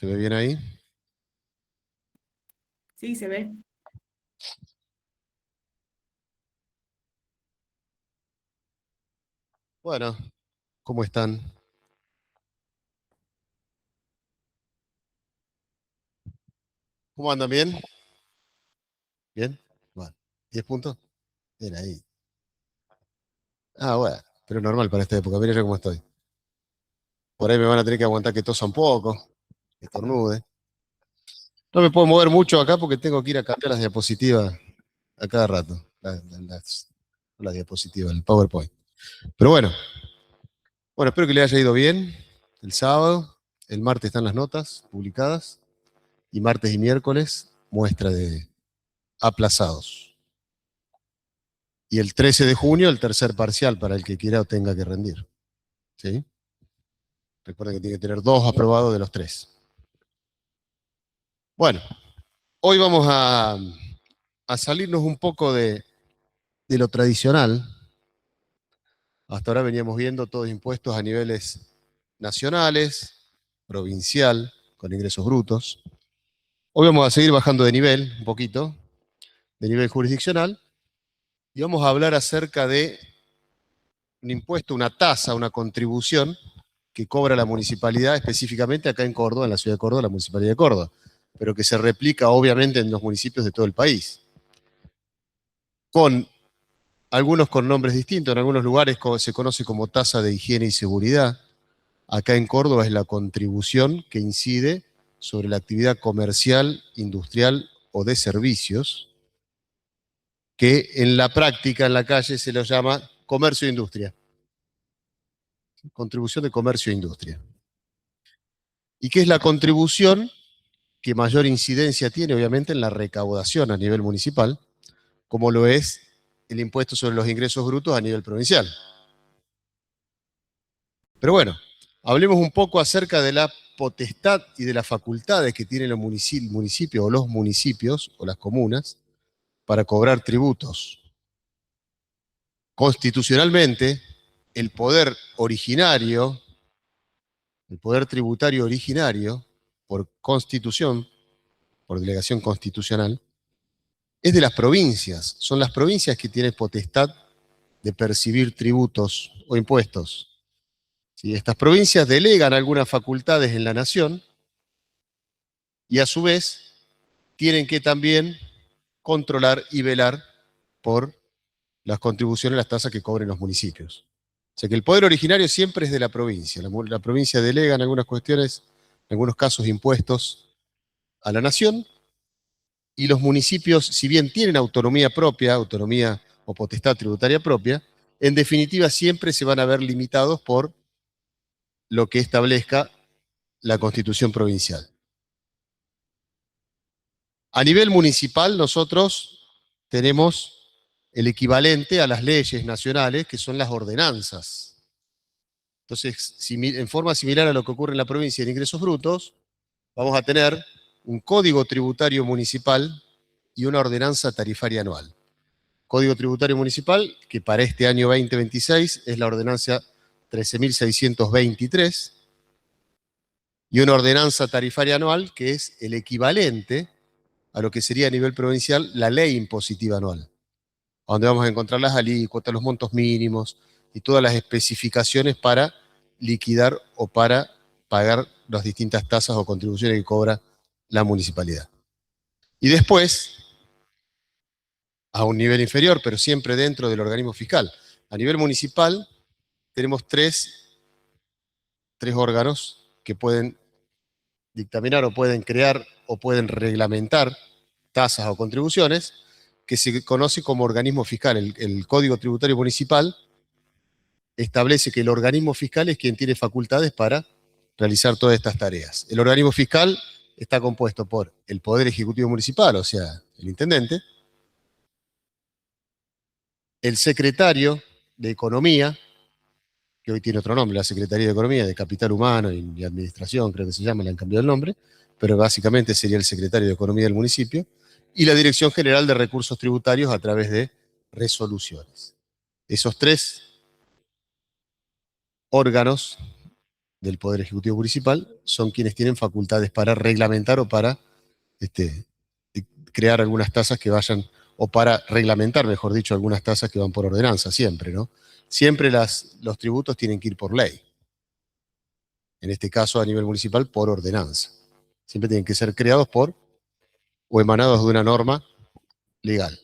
¿Se ve bien ahí? Sí, se ve. Bueno, ¿cómo están? ¿Cómo andan? ¿Bien? ¿Bien? Bueno, ¿10 puntos? Bien ahí. Ah, bueno, pero normal para esta época. Mira yo cómo estoy. Por ahí me van a tener que aguantar que tosa un poco, que estornude. No me puedo mover mucho acá porque tengo que ir a cambiar las diapositivas a cada rato. Las diapositivas, el PowerPoint. Pero bueno, espero que le haya ido bien el sábado. El martes están las notas publicadas. Y martes y miércoles, muestra de aplazados. Y el 13 de junio, el tercer parcial para el que quiera o tenga que rendir. ¿Sí? Recuerden que tiene que tener 2 aprobados de los 3. Bueno, hoy vamos a salirnos un poco de lo tradicional. Hasta ahora veníamos viendo todos impuestos a niveles nacionales, provincial, con ingresos brutos. Hoy vamos a seguir bajando de nivel un poquito, de nivel jurisdiccional, y vamos a hablar acerca de un impuesto, una tasa, una contribución que cobra la municipalidad, específicamente acá en Córdoba, en la ciudad de Córdoba, la municipalidad de Córdoba, pero que se replica obviamente en los municipios de todo el país, con algunos con nombres distintos, en algunos lugares se conoce como tasa de higiene y seguridad. Acá en Córdoba es la contribución que incide sobre la actividad comercial, industrial o de servicios, que en la práctica, en la calle, se lo llama comercio e industria. Contribución de comercio e industria. ¿Y qué es la contribución? Que mayor incidencia tiene, obviamente, en la recaudación a nivel municipal, como lo es el impuesto sobre los ingresos brutos a nivel provincial. Pero bueno, hablemos un poco acerca de la potestad y de las facultades que tienen los municipios o los municipios o las comunas para cobrar tributos. Constitucionalmente, el poder originario, el poder tributario originario, por constitución, por delegación constitucional, es de las provincias. Son las provincias que tienen potestad de percibir tributos o impuestos. ¿Sí? Estas provincias delegan algunas facultades en la nación y a su vez tienen que también controlar y velar por las contribuciones, las tasas que cobren los municipios. O sea que el poder originario siempre es de la provincia. La provincia delega en algunas cuestiones, en algunos casos, impuestos a la nación, y los municipios, si bien tienen autonomía propia, autonomía o potestad tributaria propia, en definitiva siempre se van a ver limitados por lo que establezca la Constitución provincial. A nivel municipal, nosotros tenemos el equivalente a las leyes nacionales, que son las ordenanzas. Entonces, en forma similar a lo que ocurre en la provincia de ingresos brutos, vamos a tener un código tributario municipal y una ordenanza tarifaria anual. Código tributario municipal, que para este año 2026 es la ordenanza 13.623, y una ordenanza tarifaria anual, que es el equivalente a lo que sería a nivel provincial la ley impositiva anual, donde vamos a encontrar las alícuotas, los montos mínimos y todas las especificaciones para liquidar o para pagar las distintas tasas o contribuciones que cobra la municipalidad. Y después, a un nivel inferior, pero siempre dentro del organismo fiscal. A nivel municipal tenemos tres órganos que pueden dictaminar o pueden crear o pueden reglamentar tasas o contribuciones, que se conoce como organismo fiscal. El Código Tributario Municipal establece que el organismo fiscal es quien tiene facultades para realizar todas estas tareas. El organismo fiscal está compuesto por el Poder Ejecutivo Municipal, o sea, el intendente, el secretario de Economía, que hoy tiene otro nombre, la Secretaría de Economía, de Capital Humano y Administración, creo que se llama, le han cambiado el nombre, pero básicamente sería el secretario de Economía del municipio, y la Dirección General de Recursos Tributarios a través de resoluciones. Esos tres órganos del Poder Ejecutivo Municipal son quienes tienen facultades para reglamentar o para este, crear algunas tasas que vayan, o para reglamentar, mejor dicho, algunas tasas que van por ordenanza, siempre, ¿no? Siempre los tributos tienen que ir por ley. En este caso, a nivel municipal, por ordenanza. Siempre tienen que ser creados por o emanados de una norma legal.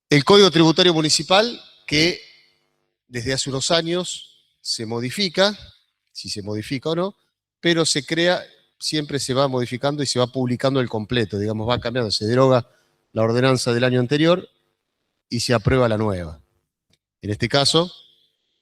El Código Tributario Municipal, que desde hace unos años se modifica, si se modifica o no, pero se crea, siempre se va modificando y se va publicando el completo, digamos, va cambiando, se deroga la ordenanza del año anterior y se aprueba la nueva. En este caso,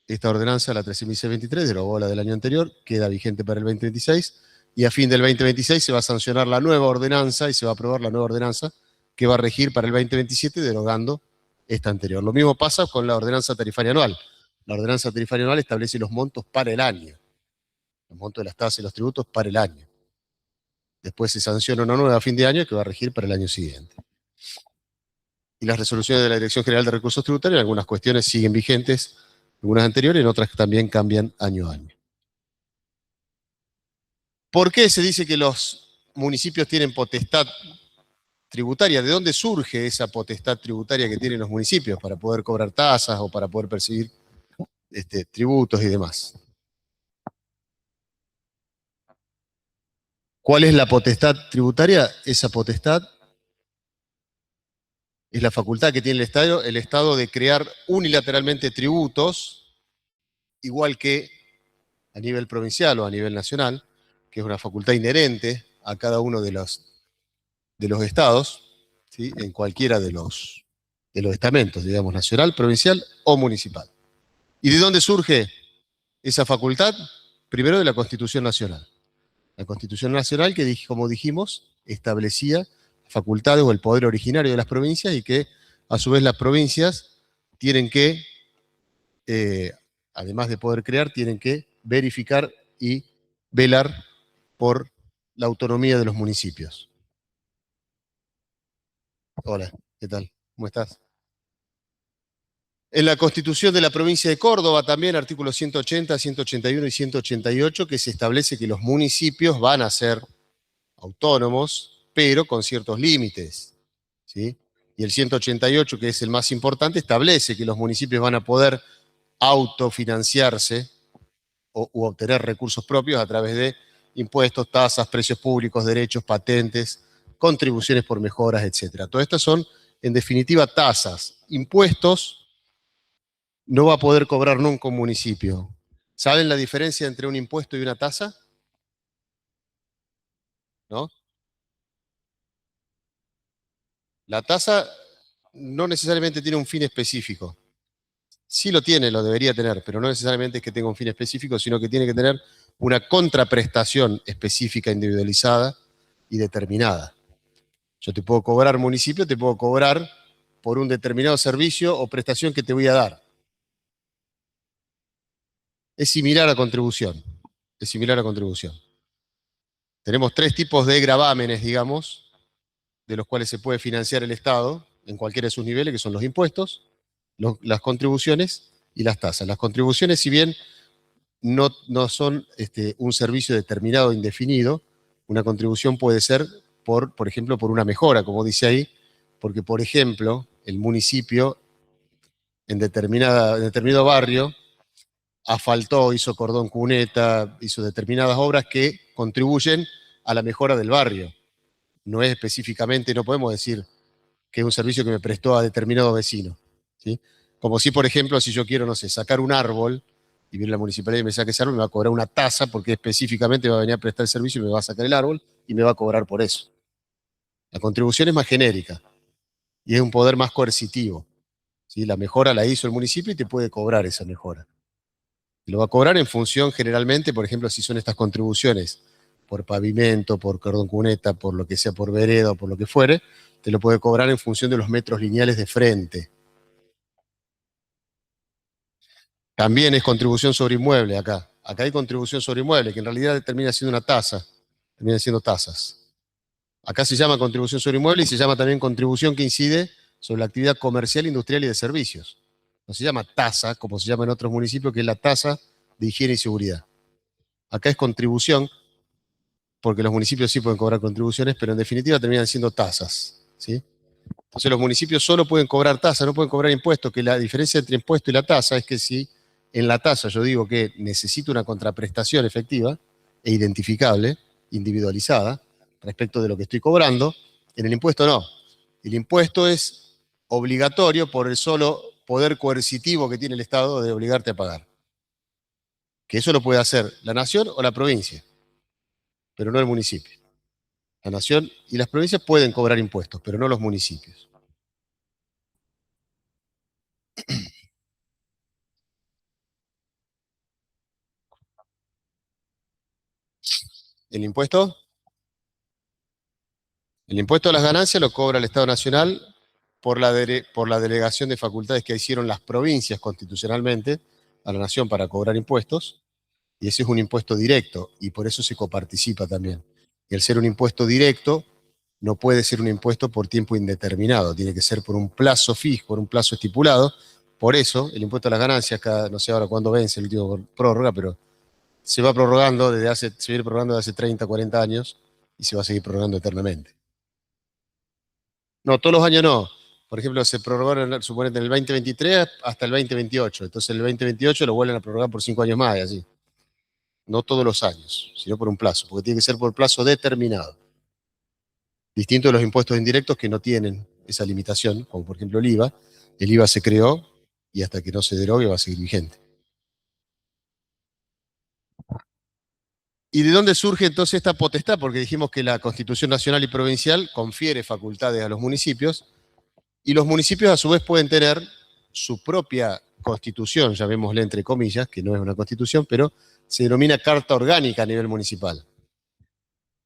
esta ordenanza, la 13.623, derogó la del año anterior, queda vigente para el 2026, y a fin del 2026 se va a sancionar la nueva ordenanza y se va a aprobar la nueva ordenanza que va a regir para el 2027, derogando esta anterior. Lo mismo pasa con la ordenanza tarifaria anual. La ordenanza tarifaria anual establece los montos para el año, los montos de las tasas y los tributos para el año. Después se sanciona una nueva a fin de año que va a regir para el año siguiente. Y las resoluciones de la Dirección General de Recursos Tributarios, en algunas cuestiones siguen vigentes, algunas anteriores, en otras también cambian año a año. ¿Por qué se dice que los municipios tienen potestad tributaria? ¿De dónde surge esa potestad tributaria que tienen los municipios para poder cobrar tasas o para poder percibir tributos y demás? ¿Cuál es la potestad tributaria? Esa potestad es la facultad que tiene el Estado de crear unilateralmente tributos, igual que a nivel provincial o a nivel nacional, que es una facultad inherente a cada uno de los estados, ¿sí? En cualquiera de los estamentos, digamos, nacional, provincial o municipal. ¿Y de dónde surge esa facultad? Primero de la Constitución Nacional. La Constitución Nacional que, como dijimos, establecía facultades o el poder originario de las provincias y que, a su vez, las provincias tienen que, además de poder crear, tienen que verificar y velar por la autonomía de los municipios. Hola, ¿qué tal? ¿Cómo estás? En la Constitución de la provincia de Córdoba, también artículos 180, 181 y 188, que se establece que los municipios van a ser autónomos, pero con ciertos límites, ¿sí? Y el 188, que es el más importante, establece que los municipios van a poder autofinanciarse u obtener recursos propios a través de impuestos, tasas, precios públicos, derechos, patentes, contribuciones por mejoras, etc. Todas estas son, en definitiva, tasas. Impuestos no va a poder cobrar nunca un municipio. ¿Saben la diferencia entre un impuesto y una tasa? ¿No? La tasa no necesariamente tiene un fin específico. Sí lo tiene, lo debería tener, pero no necesariamente es que tenga un fin específico, sino que tiene que tener una contraprestación específica, individualizada y determinada. Yo te puedo cobrar, municipio, te puedo cobrar por un determinado servicio o prestación que te voy a dar. Es similar a contribución. Es similar a contribución. Tenemos tres tipos de gravámenes, digamos, de los cuales se puede financiar el Estado en cualquiera de sus niveles, que son los impuestos, las contribuciones y las tasas. Las contribuciones, si bien no son un servicio determinado, indefinido, una contribución puede ser, por ejemplo, por una mejora, como dice ahí, porque, por ejemplo, el municipio en determinado barrio asfaltó, hizo cordón cuneta, hizo determinadas obras que contribuyen a la mejora del barrio. No es específicamente, no podemos decir que es un servicio que me prestó a determinado vecino, ¿sí? Como si, por ejemplo, si yo quiero, no sé, sacar un árbol y viene la municipalidad y me saca ese árbol, me va a cobrar una tasa porque específicamente va a venir a prestar el servicio y me va a sacar el árbol y me va a cobrar por eso. La contribución es más genérica y es un poder más coercitivo, ¿sí? La mejora la hizo el municipio y te puede cobrar esa mejora. Te lo va a cobrar en función generalmente, por ejemplo, si son estas contribuciones por pavimento, por cordón cuneta, por lo que sea, por vereda o por lo que fuere, te lo puede cobrar en función de los metros lineales de frente. También es contribución sobre inmueble acá. Acá hay contribución sobre inmueble, que en realidad termina siendo una tasa, termina siendo tasas. Acá se llama contribución sobre inmueble y se llama también contribución que incide sobre la actividad comercial, industrial y de servicios. No se llama tasa, como se llama en otros municipios, que es la tasa de higiene y seguridad. Acá es contribución, porque los municipios sí pueden cobrar contribuciones, pero en definitiva terminan siendo tasas, ¿sí? Entonces los municipios solo pueden cobrar tasas, no pueden cobrar impuestos, que la diferencia entre impuesto y la tasa es que si en la tasa yo digo que necesito una contraprestación efectiva e identificable, individualizada, respecto de lo que estoy cobrando, en el impuesto no. El impuesto es obligatorio por el solo poder coercitivo que tiene el Estado de obligarte a pagar. Que eso lo puede hacer la nación o la provincia, pero no el municipio. La nación y las provincias pueden cobrar impuestos, pero no los municipios. El impuesto, el impuesto a las ganancias lo cobra el Estado Nacional por la delegación de facultades que hicieron las provincias constitucionalmente a la nación para cobrar impuestos, y ese es un impuesto directo, y por eso se coparticipa también. Y al ser un impuesto directo, no puede ser un impuesto por tiempo indeterminado, tiene que ser por un plazo fijo, por un plazo estipulado. Por eso, el impuesto a las ganancias, cada, no sé ahora cuándo vence el último prórroga, pero se va prorrogando se viene prorrogando desde hace 30, 40 años y se va a seguir prorrogando eternamente. No, todos los años no. Por ejemplo, se prorrogaron, suponete, en el 2023 hasta el 2028. Entonces el 2028 lo vuelven a prorrogar por 5 años más y así. No todos los años, sino por un plazo, porque tiene que ser por plazo determinado. Distinto de los impuestos indirectos que no tienen esa limitación, como por ejemplo el IVA. El IVA se creó y hasta que no se derogue va a seguir vigente. ¿Y de dónde surge entonces esta potestad? Porque dijimos que la Constitución Nacional y Provincial confiere facultades a los municipios y los municipios a su vez pueden tener su propia constitución, llamémosle entre comillas, que no es una constitución, pero se denomina carta orgánica a nivel municipal.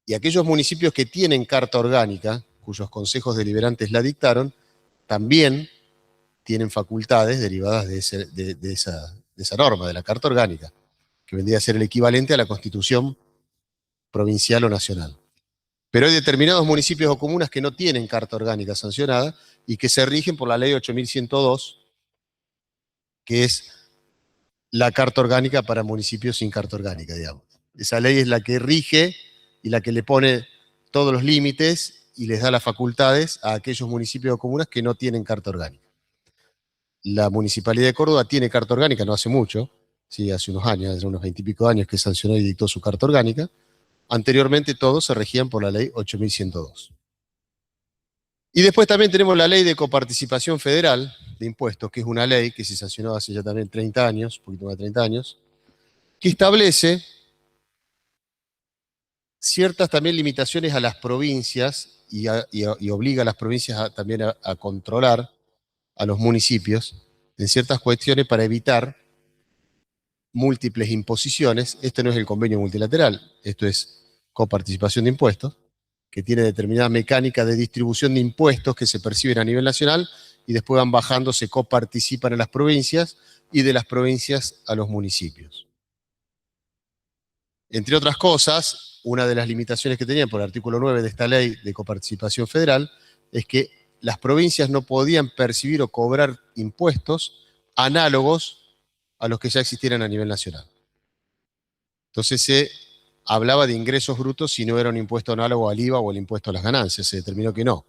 Y aquellos municipios que tienen carta orgánica, cuyos consejos deliberantes la dictaron, también tienen facultades derivadas de esa norma, de la carta orgánica, que vendría a ser el equivalente a la constitución provincial o nacional. Pero hay determinados municipios o comunas que no tienen carta orgánica sancionada y que se rigen por la ley 8102, que es la carta orgánica para municipios sin carta orgánica, digamos. Esa ley es la que rige y la que le pone todos los límites y les da las facultades a aquellos municipios o comunas que no tienen carta orgánica. La Municipalidad de Córdoba tiene carta orgánica, no hace mucho, sí, hace unos años, hace unos 20 y pico años que sancionó y dictó su carta orgánica. Anteriormente todos se regían por la ley 8102. Y después también tenemos la ley de coparticipación federal de impuestos, que es una ley que se sancionó hace ya también 30 años, un poquito más de 30 años, que establece ciertas también limitaciones a las provincias y obliga a las provincias también a controlar a los municipios en ciertas cuestiones para evitar múltiples imposiciones. Este no es el convenio multilateral, esto es coparticipación de impuestos, que tiene determinada mecánica de distribución de impuestos que se perciben a nivel nacional y después van bajando, se coparticipan en las provincias y de las provincias a los municipios. Entre otras cosas, una de las limitaciones que tenían por el artículo 9 de esta ley de coparticipación federal es que las provincias no podían percibir o cobrar impuestos análogos a los que ya existieran a nivel nacional. Entonces se hablaba de ingresos brutos si no era un impuesto análogo al IVA o el impuesto a las ganancias. Se determinó que no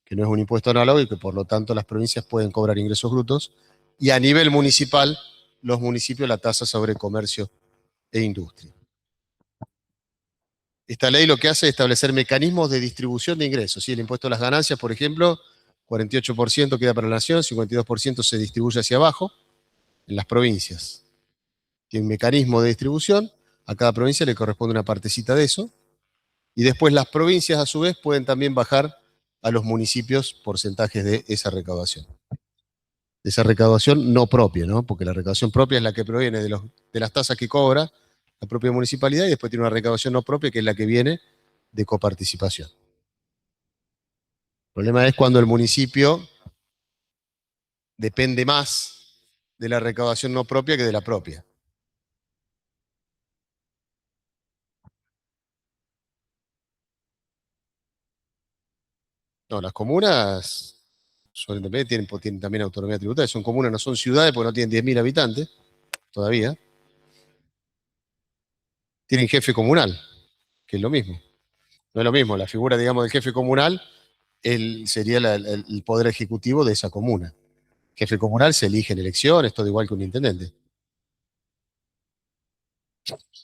es un impuesto análogo y que por lo tanto las provincias pueden cobrar ingresos brutos. Y a nivel municipal, los municipios la tasa sobre comercio e industria. Esta ley lo que hace es establecer mecanismos de distribución de ingresos. ¿Sí? El impuesto a las ganancias, por ejemplo, 48% queda para la nación, 52% se distribuye hacia abajo en las provincias. Tiene un mecanismo de distribución, a cada provincia le corresponde una partecita de eso, y después las provincias a su vez pueden también bajar a los municipios porcentajes de esa recaudación. De esa recaudación no propia, ¿no? Porque la recaudación propia es la que proviene de las tasas que cobra la propia municipalidad y después tiene una recaudación no propia que es la que viene de coparticipación. El problema es cuando el municipio depende más de la recaudación no propia que de la propia. No, las comunas tienen también autonomía tributaria, son comunas, no son ciudades porque no tienen 10.000 habitantes todavía. Tienen jefe comunal, que es lo mismo. No es lo mismo, la figura, digamos, del jefe comunal sería el poder ejecutivo de esa comuna. Jefe comunal se elige en elecciones, todo igual que un intendente.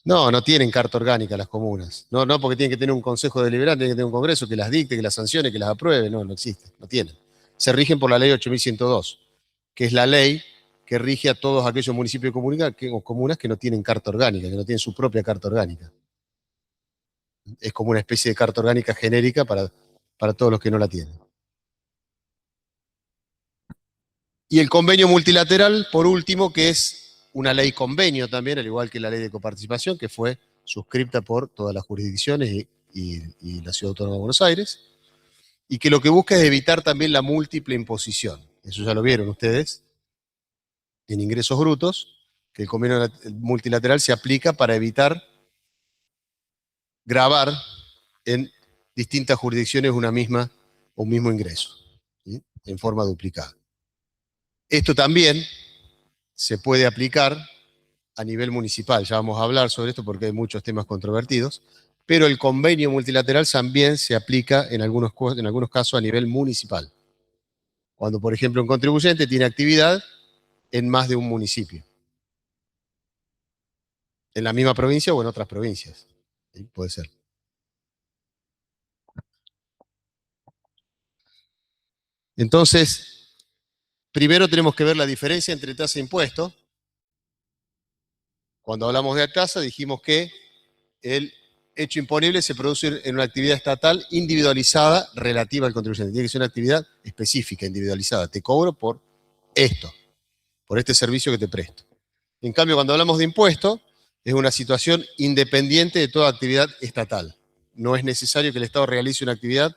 No, no tienen carta orgánica las comunas. No, no porque tienen que tener un consejo deliberante, tienen que tener un congreso que las dicte, que las sancione, que las apruebe. No, no existe, no tienen. Se rigen por la ley 8102, que es la ley que rige a todos aquellos municipios o comunas que no tienen carta orgánica, que no tienen su propia carta orgánica. Es como una especie de carta orgánica genérica para todos los que no la tienen. Y el convenio multilateral, por último, que es una ley convenio también, al igual que la ley de coparticipación, que fue suscripta por todas las jurisdicciones y la Ciudad Autónoma de Buenos Aires, y que lo que busca es evitar también la múltiple imposición. Eso ya lo vieron ustedes en ingresos brutos, que el convenio multilateral se aplica para evitar gravar en distintas jurisdicciones un mismo ingreso, ¿sí? En forma duplicada. Esto también se puede aplicar a nivel municipal. Ya vamos a hablar sobre esto porque hay muchos temas controvertidos, pero el convenio multilateral también se aplica en algunos casos a nivel municipal. Cuando, por ejemplo, un contribuyente tiene actividad en más de un municipio, en la misma provincia o en otras provincias. ¿Sí? Puede ser. Entonces, primero tenemos que ver la diferencia entre tasa e impuesto. Cuando hablamos de tasa, dijimos que el hecho imponible se produce en una actividad estatal individualizada relativa al contribuyente. Tiene que ser una actividad específica, individualizada. Te cobro por esto, por este servicio que te presto. En cambio, cuando hablamos de impuesto, es una situación independiente de toda actividad estatal. No es necesario que el Estado realice una actividad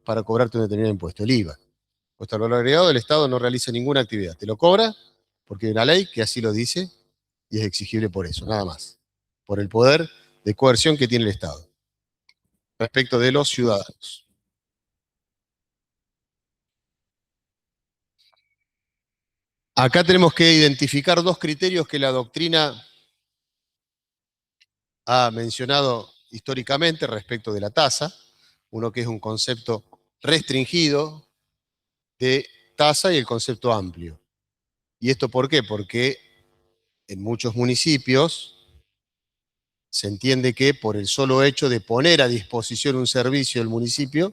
para cobrarte un determinado impuesto, el IVA. Puesto al valor agregado, el Estado no realiza ninguna actividad. Te lo cobra porque hay una ley que así lo dice y es exigible por eso, nada más. Por el poder de coerción que tiene el Estado respecto de los ciudadanos. Acá tenemos que identificar dos criterios que la doctrina ha mencionado históricamente respecto de la tasa. Uno que es un concepto restringido de tasa y el concepto amplio. ¿Y esto por qué? Porque en muchos municipios se entiende que por el solo hecho de poner a disposición un servicio del municipio,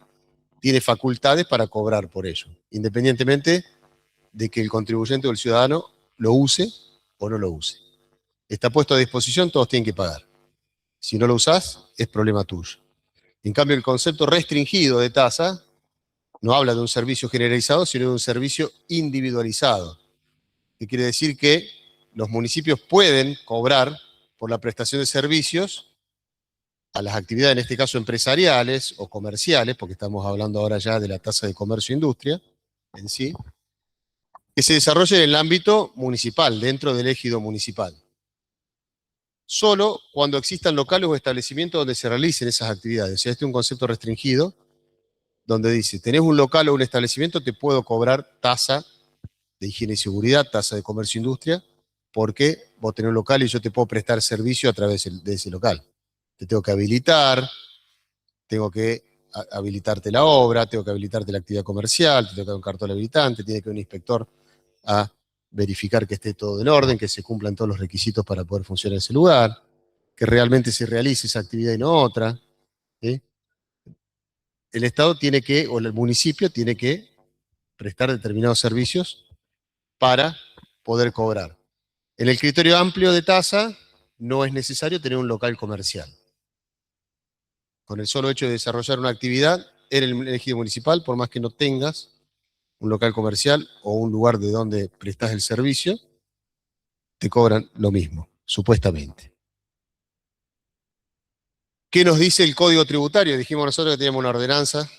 tiene facultades para cobrar por ello, independientemente de que el contribuyente o el ciudadano lo use o no lo use. Está puesto a disposición, todos tienen que pagar. Si no lo usás, es problema tuyo. En cambio, el concepto restringido de tasa no habla de un servicio generalizado, sino de un servicio individualizado, que quiere decir que los municipios pueden cobrar por la prestación de servicios a las actividades, en este caso empresariales o comerciales, porque estamos hablando ahora ya de la tasa de comercio e industria en sí, que se desarrolle en el ámbito municipal, dentro del ejido municipal. Solo cuando existan locales o establecimientos donde se realicen esas actividades. O sea, este es un concepto restringido, donde dice, tenés un local o un establecimiento, te puedo cobrar tasa de higiene y seguridad, tasa de comercio e industria, porque vos tenés un local y yo te puedo prestar servicio a través de ese local. Te tengo que habilitar, tengo que habilitarte la obra, tengo que habilitarte la actividad comercial, te tengo que dar un cartón habilitante, tiene que ir un inspector a verificar que esté todo en orden, que se cumplan todos los requisitos para poder funcionar ese lugar, que realmente se realice esa actividad y no otra. ¿Sí? El Estado tiene que, o el municipio tiene que prestar determinados servicios para poder cobrar. En el criterio amplio de tasa, no es necesario tener un local comercial. Con el solo hecho de desarrollar una actividad en el ejido municipal, por más que no tengas un local comercial o un lugar de donde prestas el servicio, te cobran lo mismo, supuestamente. ¿Qué nos dice el Código Tributario? Dijimos nosotros que teníamos una ordenanza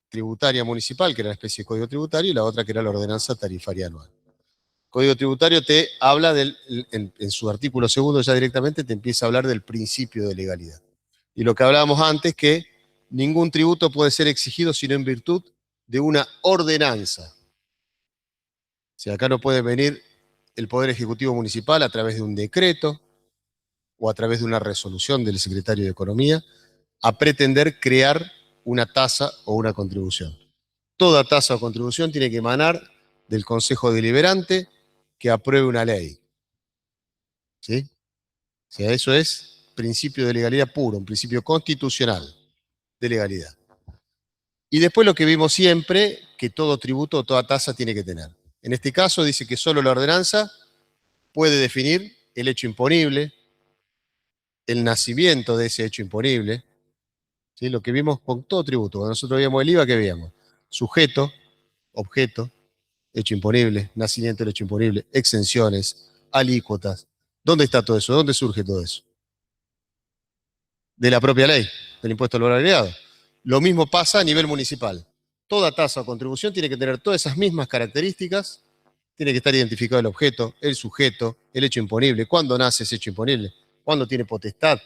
tributaria municipal, que era una especie de código tributario, y la otra que era la ordenanza tarifaria anual. El Código Tributario te habla en su artículo segundo ya directamente te empieza a hablar del principio de legalidad. Y lo que hablábamos antes, que ningún tributo puede ser exigido sino en virtud de una ordenanza. O sea, acá no puede venir el Poder Ejecutivo Municipal a través de un decreto o a través de una resolución del secretario de Economía, a pretender crear una tasa o una contribución. Toda tasa o contribución tiene que emanar del Consejo Deliberante que apruebe una ley. ¿Sí? O sea, eso es principio de legalidad puro, un principio constitucional de legalidad. Y después lo que vimos siempre, que todo tributo o toda tasa tiene que tener. En este caso dice que solo la ordenanza puede definir el hecho imponible, el nacimiento de ese hecho imponible, ¿sí? Lo que vimos con todo tributo. Cuando nosotros veíamos el IVA, ¿qué veíamos? Sujeto, objeto, hecho imponible, nacimiento del hecho imponible, exenciones, alícuotas. ¿Dónde está todo eso? ¿Dónde surge todo eso? De la propia ley, del impuesto al valor agregado. Lo mismo pasa a nivel municipal. Toda tasa o contribución tiene que tener todas esas mismas características, tiene que estar identificado el objeto, el sujeto, el hecho imponible, cuándo nace ese hecho imponible, cuándo tiene potestad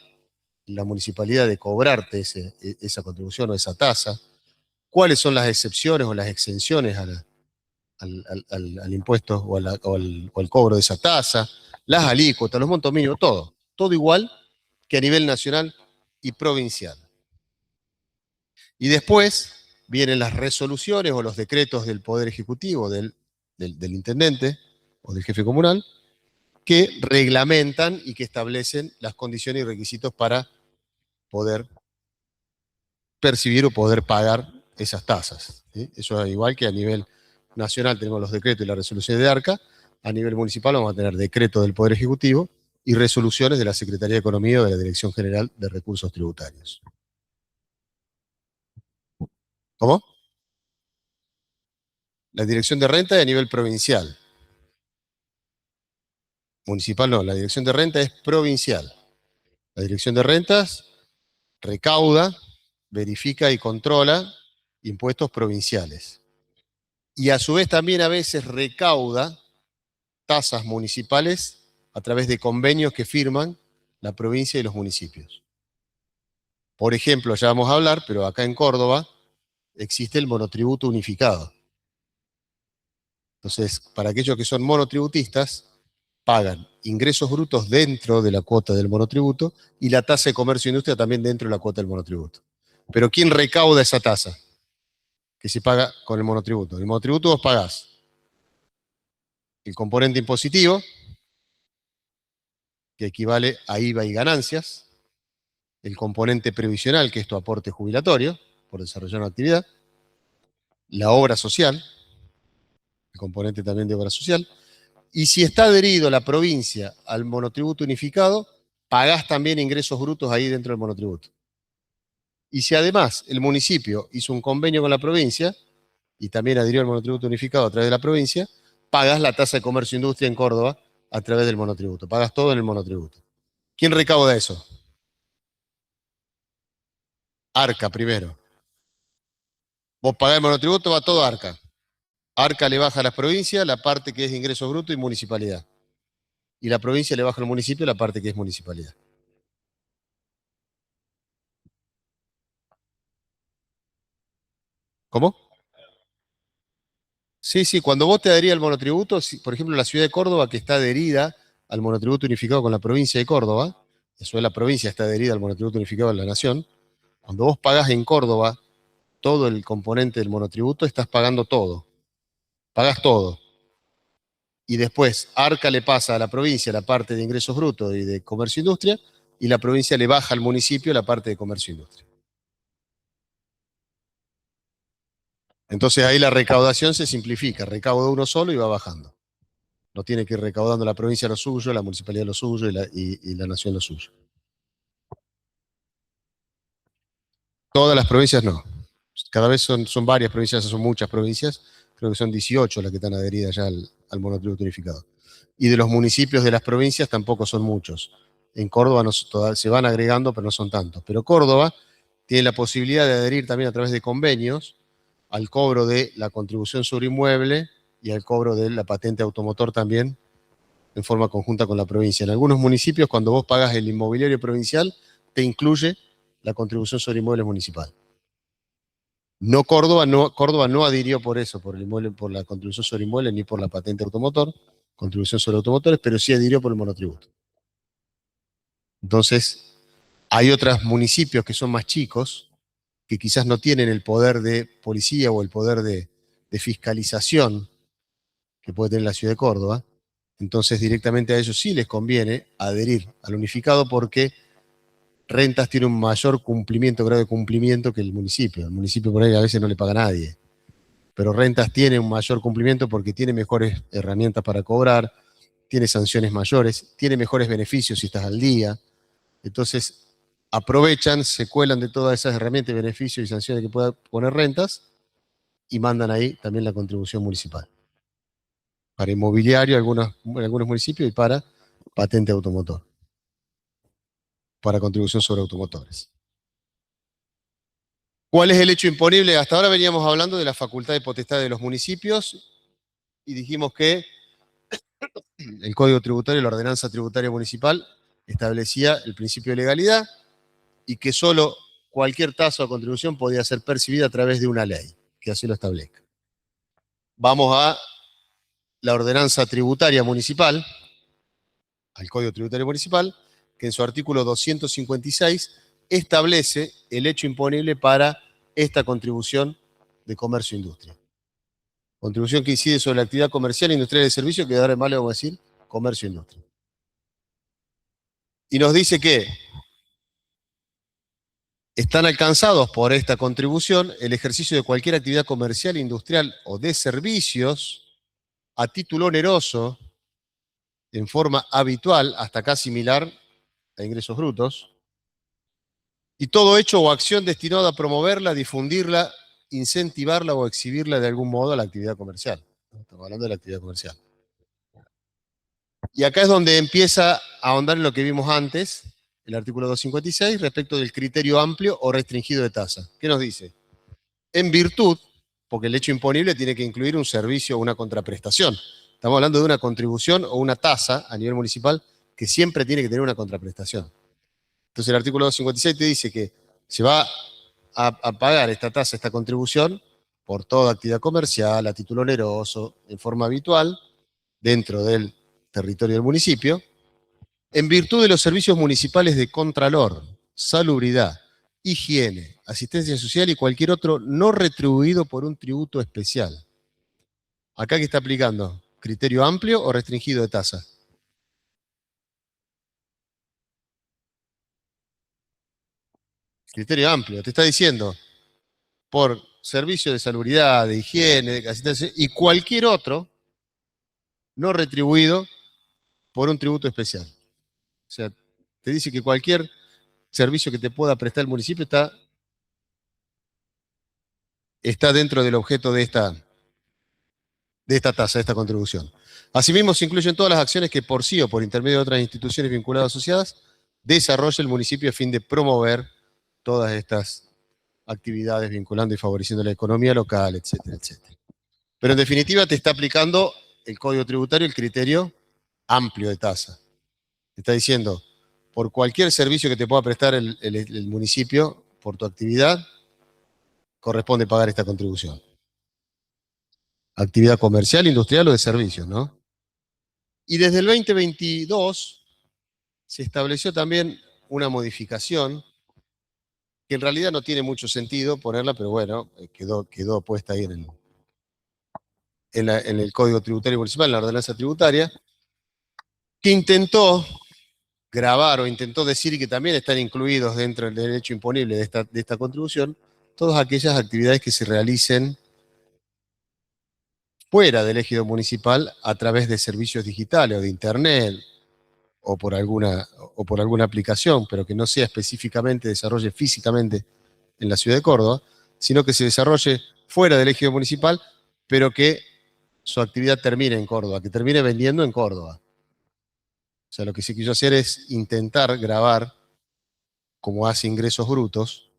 la municipalidad de cobrarte esa contribución o esa tasa, cuáles son las excepciones o las exenciones al impuesto o al cobro de esa tasa, las alícuotas, los montos mínimos, todo igual que a nivel nacional y provincial. Y después vienen las resoluciones o los decretos del Poder Ejecutivo, del intendente o del jefe comunal, que reglamentan y que establecen las condiciones y requisitos para poder percibir o poder pagar esas tasas. ¿Sí? Eso es igual que a nivel nacional tenemos los decretos y las resoluciones de ARCA, a nivel municipal vamos a tener decretos del Poder Ejecutivo y resoluciones de la Secretaría de Economía o de la Dirección General de Recursos Tributarios. ¿Cómo? La Dirección de Renta es a nivel provincial. Municipal no, la Dirección de Renta es provincial. La Dirección de Rentas recauda, verifica y controla impuestos provinciales. Y a su vez también a veces recauda tasas municipales a través de convenios que firman la provincia y los municipios. Por ejemplo, ya vamos a hablar, pero acá en Córdoba existe el monotributo unificado. Entonces, para aquellos que son monotributistas, pagan ingresos brutos dentro de la cuota del monotributo y la tasa de comercio e industria también dentro de la cuota del monotributo. Pero ¿quién recauda esa tasa? Que se paga con el monotributo. El monotributo vos pagás el componente impositivo, que equivale a IVA y ganancias, el componente previsional, que es tu aporte jubilatorio por desarrollar una actividad, la obra social, el componente también de obra social, y si está adherido la provincia al monotributo unificado, pagás también ingresos brutos ahí dentro del monotributo. Y si además el municipio hizo un convenio con la provincia y también adhirió al monotributo unificado a través de la provincia, pagás la tasa de comercio e industria en Córdoba a través del monotributo. Pagás todo en el monotributo. ¿Quién recauda eso? Arca primero. Vos pagás el monotributo, va todo a Arca. Arca le baja a las provincias la parte que es de ingreso bruto y municipalidad. Y la provincia le baja al municipio la parte que es municipalidad. ¿Cómo? Sí, sí, cuando vos te adherís al monotributo, por ejemplo, la ciudad de Córdoba, que está adherida al monotributo unificado con la provincia de Córdoba, eso es la provincia está adherida al monotributo unificado de la nación, cuando vos pagás en Córdoba todo el componente del monotributo, estás pagando todo, pagás todo. Y después Arca le pasa a la provincia la parte de ingresos brutos y de comercio e industria, y la provincia le baja al municipio la parte de comercio e industria. Entonces ahí la recaudación se simplifica, recauda uno solo y va bajando. No tiene que ir recaudando la provincia lo suyo, la municipalidad lo suyo y la nación lo suyo. Todas las provincias no. Cada vez son varias provincias, son muchas provincias. Creo que son 18 las que están adheridas ya al monotributo unificado. Y de los municipios de las provincias tampoco son muchos. En Córdoba se van agregando, pero no son tantos. Pero Córdoba tiene la posibilidad de adherir también a través de convenios al cobro de la contribución sobre inmueble y al cobro de la patente automotor también en forma conjunta con la provincia. En algunos municipios, cuando vos pagas el inmobiliario provincial, te incluye la contribución sobre inmuebles municipal. Córdoba no adhirió por eso, por el inmueble, por la contribución sobre inmuebles, ni por la patente automotor, contribución sobre automotores, pero sí adhirió por el monotributo. Entonces, hay otros municipios que son más chicos, que quizás no tienen el poder de policía o el poder de fiscalización que puede tener la ciudad de Córdoba. Entonces, directamente a ellos sí les conviene adherir al unificado porque Rentas tiene un mayor cumplimiento, grado de cumplimiento que el municipio. El municipio por ahí a veces no le paga a nadie, pero Rentas tiene un mayor cumplimiento porque tiene mejores herramientas para cobrar, tiene sanciones mayores, tiene mejores beneficios si estás al día. Entonces, aprovechan, se cuelan de todas esas herramientas, beneficios y sanciones que pueda poner Rentas y mandan ahí también la contribución municipal. Para inmobiliario en algunos municipios y para patente automotor, para contribución sobre automotores. ¿Cuál es el hecho imponible? Hasta ahora veníamos hablando de la facultad de potestad de los municipios y dijimos que el Código Tributario, la ordenanza tributaria municipal, establecía el principio de legalidad y que solo cualquier tasa o contribución podía ser percibida a través de una ley, que así lo establezca. Vamos a la ordenanza tributaria municipal, al Código Tributario Municipal, que en su artículo 256 establece el hecho imponible para esta contribución de comercio e industria. Contribución que incide sobre la actividad comercial, industrial y de servicio, que ahora más le vamos a decir comercio e industria. Y nos dice que están alcanzados por esta contribución el ejercicio de cualquier actividad comercial, industrial o de servicios a título oneroso, en forma habitual, hasta acá similar a ingresos brutos, y todo hecho o acción destinado a promoverla, difundirla, incentivarla o exhibirla de algún modo a la actividad comercial. Estamos hablando de la actividad comercial. Y acá es donde empieza a ahondar en lo que vimos antes, el artículo 256, respecto del criterio amplio o restringido de tasa. ¿Qué nos dice? En virtud, porque el hecho imponible tiene que incluir un servicio o una contraprestación. Estamos hablando de una contribución o una tasa a nivel municipal que siempre tiene que tener una contraprestación. Entonces el artículo 256 te dice que se va a pagar esta tasa, esta contribución, por toda actividad comercial, a título oneroso, en forma habitual, dentro del territorio del municipio, en virtud de los servicios municipales de contralor, salubridad, higiene, asistencia social y cualquier otro no retribuido por un tributo especial. Acá que está aplicando, criterio amplio o restringido de tasa. Criterio amplio, te está diciendo por servicio de salubridad, de higiene, de asistencia y cualquier otro no retribuido por un tributo especial. O sea, te dice que cualquier servicio que te pueda prestar el municipio está dentro del objeto de esta tasa, de esta contribución. Asimismo, se incluyen todas las acciones que por sí o por intermedio de otras instituciones vinculadas o asociadas desarrolla el municipio a fin de promover todas estas actividades vinculando y favoreciendo la economía local, etcétera, etcétera. Pero en definitiva te está aplicando el Código Tributario el criterio amplio de tasa. Te está diciendo, por cualquier servicio que te pueda prestar el municipio, por tu actividad, corresponde pagar esta contribución. Actividad comercial, industrial o de servicios, ¿no? Y desde el 2022 se estableció también una modificación que en realidad no tiene mucho sentido ponerla, pero bueno, quedó puesta ahí en el Código Tributario Municipal, en la ordenanza tributaria, que intentó grabar o intentó decir que también están incluidos dentro del derecho imponible de esta contribución todas aquellas actividades que se realicen fuera del ejido municipal a través de servicios digitales o de internet o por alguna aplicación, pero que no sea específicamente desarrolle físicamente en la ciudad de Córdoba, sino que se desarrolle fuera del ejido municipal, pero que su actividad termine en Córdoba, que termine vendiendo en Córdoba. O sea, lo que se quiso hacer es intentar grabar como hace ingresos brutos,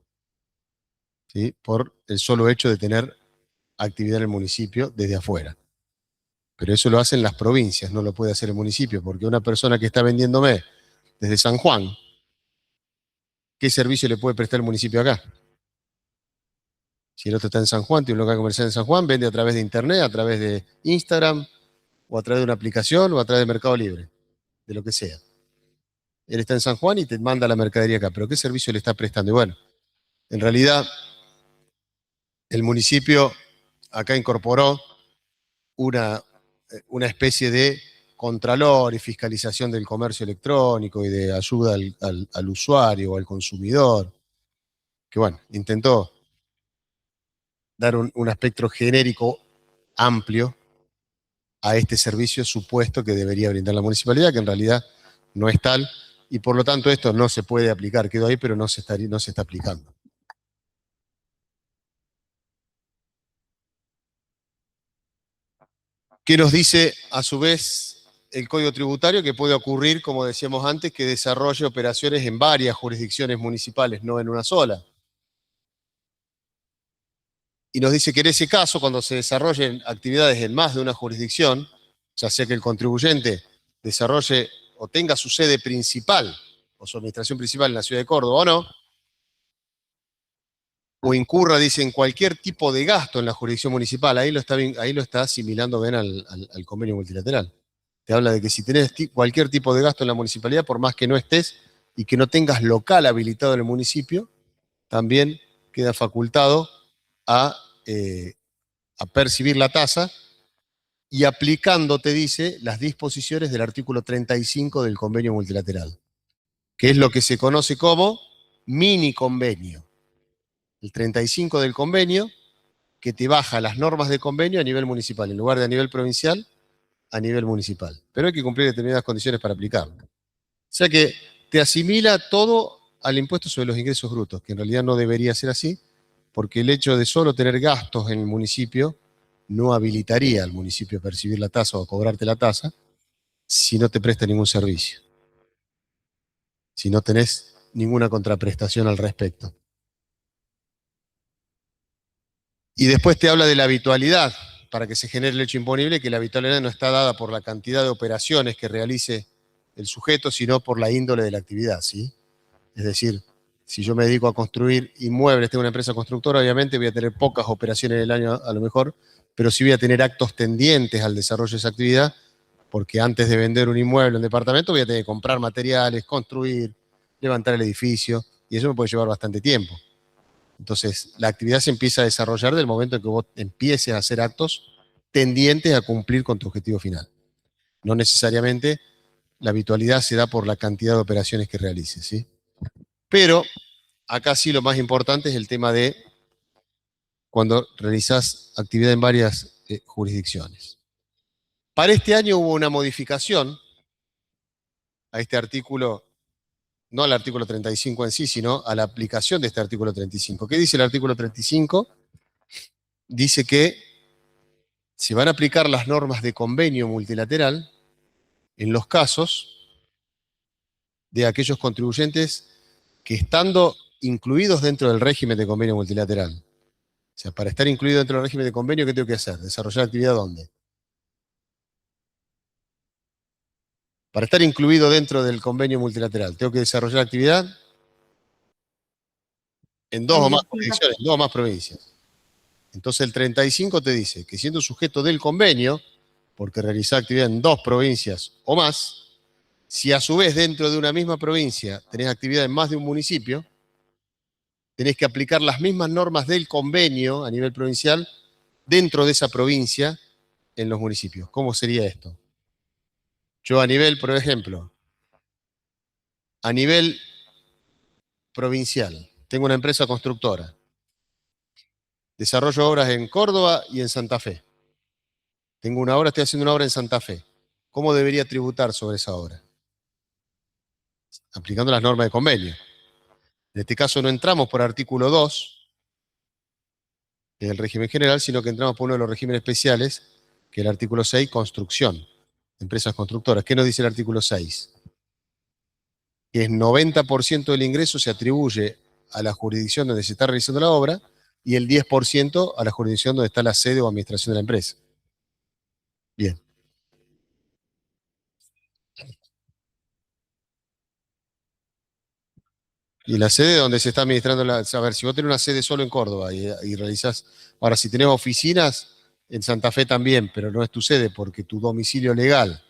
¿sí? Por el solo hecho de tener actividad en el municipio desde afuera. Pero eso lo hacen las provincias, no lo puede hacer el municipio, porque una persona que está vendiéndome desde San Juan, ¿qué servicio le puede prestar el municipio acá? Si el otro está en San Juan, tiene un local comercial en San Juan, vende a través de internet, a través de Instagram, o a través de una aplicación, o a través de Mercado Libre, de lo que sea. Él está en San Juan y te manda la mercadería acá. ¿Pero qué servicio le está prestando? Y bueno, en realidad el municipio acá incorporó una, una especie de contralor y fiscalización del comercio electrónico y de ayuda al usuario o al consumidor, que bueno, intentó dar un aspecto genérico amplio a este servicio supuesto que debería brindar la municipalidad, que en realidad no es tal, y por lo tanto esto no se puede aplicar, quedó ahí, pero no se está aplicando. ¿Qué nos dice a su vez el Código Tributario? Que puede ocurrir, como decíamos antes, que desarrolle operaciones en varias jurisdicciones municipales, no en una sola. Y nos dice que en ese caso, cuando se desarrollen actividades en más de una jurisdicción, ya sea que el contribuyente desarrolle o tenga su sede principal o su administración principal en la ciudad de Córdoba o no, o incurra, dice, en cualquier tipo de gasto en la jurisdicción municipal, ahí lo está asimilando bien al convenio multilateral. Te habla de que si tenés cualquier tipo de gasto en la municipalidad, por más que no estés y que no tengas local habilitado en el municipio, también queda facultado a, eh, a percibir la tasa y aplicando, te dice, las disposiciones del artículo 35 del convenio multilateral, que es lo que se conoce como mini convenio. El 35 del convenio que te baja las normas de convenio a nivel municipal, en lugar de a nivel provincial, a nivel municipal. Pero hay que cumplir determinadas condiciones para aplicarlo. O sea que te asimila todo al impuesto sobre los ingresos brutos, que en realidad no debería ser así, porque el hecho de solo tener gastos en el municipio no habilitaría al municipio a percibir la tasa o a cobrarte la tasa si no te presta ningún servicio, si no tenés ninguna contraprestación al respecto. Y después te habla de la habitualidad para que se genere el hecho imponible, que la habitualidad no está dada por la cantidad de operaciones que realice el sujeto, sino por la índole de la actividad, ¿sí? Es decir, si yo me dedico a construir inmuebles, tengo una empresa constructora, obviamente voy a tener pocas operaciones en el año a lo mejor, pero sí voy a tener actos tendientes al desarrollo de esa actividad, porque antes de vender un inmueble, un departamento, voy a tener que comprar materiales, construir, levantar el edificio, y eso me puede llevar bastante tiempo. Entonces, la actividad se empieza a desarrollar del momento en que vos empieces a hacer actos tendientes a cumplir con tu objetivo final. No necesariamente la habitualidad se da por la cantidad de operaciones que realices, ¿sí? Pero acá sí lo más importante es el tema de cuando realizás actividad en varias jurisdicciones. Para este año hubo una modificación a este artículo, no al artículo 35 en sí, sino a la aplicación de este artículo 35. ¿Qué dice el artículo 35? Dice que se van a aplicar las normas de convenio multilateral en los casos de aquellos contribuyentes que estando incluidos dentro del régimen de convenio multilateral. O sea, para estar incluido dentro del régimen de convenio, ¿qué tengo que hacer? ¿Desarrollar actividad dónde? Para estar incluido dentro del convenio multilateral, tengo que desarrollar actividad en dos o más jurisdicciones, en dos o más provincias. Entonces el 35 te dice que siendo sujeto del convenio, porque realiza actividad en dos provincias o más, si a su vez dentro de una misma provincia tenés actividad en más de un municipio, tenés que aplicar las mismas normas del convenio a nivel provincial dentro de esa provincia en los municipios. ¿Cómo sería esto? Yo a nivel, por ejemplo, a nivel provincial, tengo una empresa constructora, desarrollo obras en Córdoba y en Santa Fe. Tengo una obra, estoy haciendo una obra en Santa Fe. ¿Cómo debería tributar sobre esa obra? Aplicando las normas de convenio. En este caso no entramos por artículo 2 del régimen general, sino que entramos por uno de los regímenes especiales, que es el artículo 6, construcción, empresas constructoras. ¿Qué nos dice el artículo 6? Que el 90% del ingreso se atribuye a la jurisdicción donde se está realizando la obra y el 10% a la jurisdicción donde está la sede o administración de la empresa. Bien. Y la sede donde se está administrando la... A ver, si vos tenés una sede solo en Córdoba y realizás... Ahora, si tenés oficinas en Santa Fe también, pero no es tu sede porque tu domicilio legal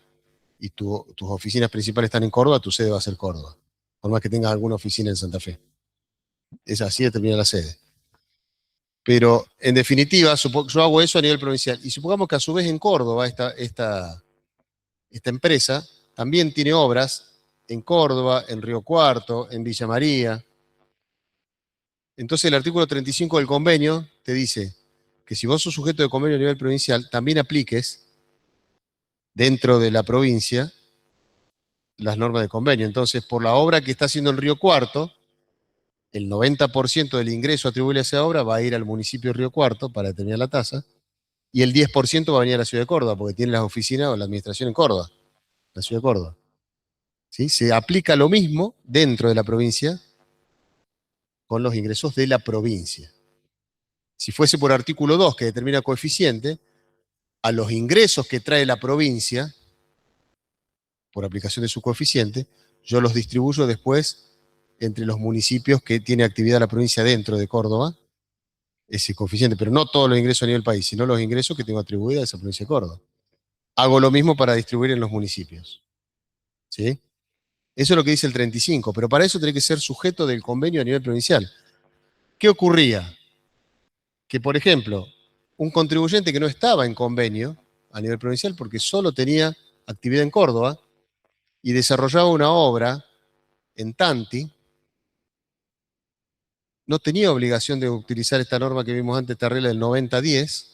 y tus oficinas principales están en Córdoba, tu sede va a ser Córdoba, por más que tengas alguna oficina en Santa Fe. Es así determina la sede. Pero en definitiva, yo hago eso a nivel provincial. Y supongamos que a su vez en Córdoba esta empresa también tiene obras en Córdoba, en Río Cuarto, en Villa María. Entonces el artículo 35 del convenio te dice que si vos sos sujeto de convenio a nivel provincial, también apliques dentro de la provincia las normas de convenio. Entonces, por la obra que está haciendo en Río Cuarto, el 90% del ingreso atribuible a esa obra va a ir al municipio de Río Cuarto para determinar la tasa, y el 10% va a venir a la ciudad de Córdoba, porque tiene las oficinas o la administración en Córdoba, la ciudad de Córdoba. ¿Sí? Se aplica lo mismo dentro de la provincia con los ingresos de la provincia. Si fuese por artículo 2 que determina coeficiente, a los ingresos que trae la provincia, por aplicación de su coeficiente, yo los distribuyo después entre los municipios que tiene actividad la provincia dentro de Córdoba, ese coeficiente, pero no todos los ingresos a nivel país, sino los ingresos que tengo atribuidos a esa provincia de Córdoba. Hago lo mismo para distribuir en los municipios. ¿Sí? Eso es lo que dice el 35, pero para eso tiene que ser sujeto del convenio a nivel provincial. ¿Qué ocurría? Que, por ejemplo, un contribuyente que no estaba en convenio a nivel provincial porque solo tenía actividad en Córdoba y desarrollaba una obra en Tanti, no tenía obligación de utilizar esta norma que vimos antes, esta regla del 90-10,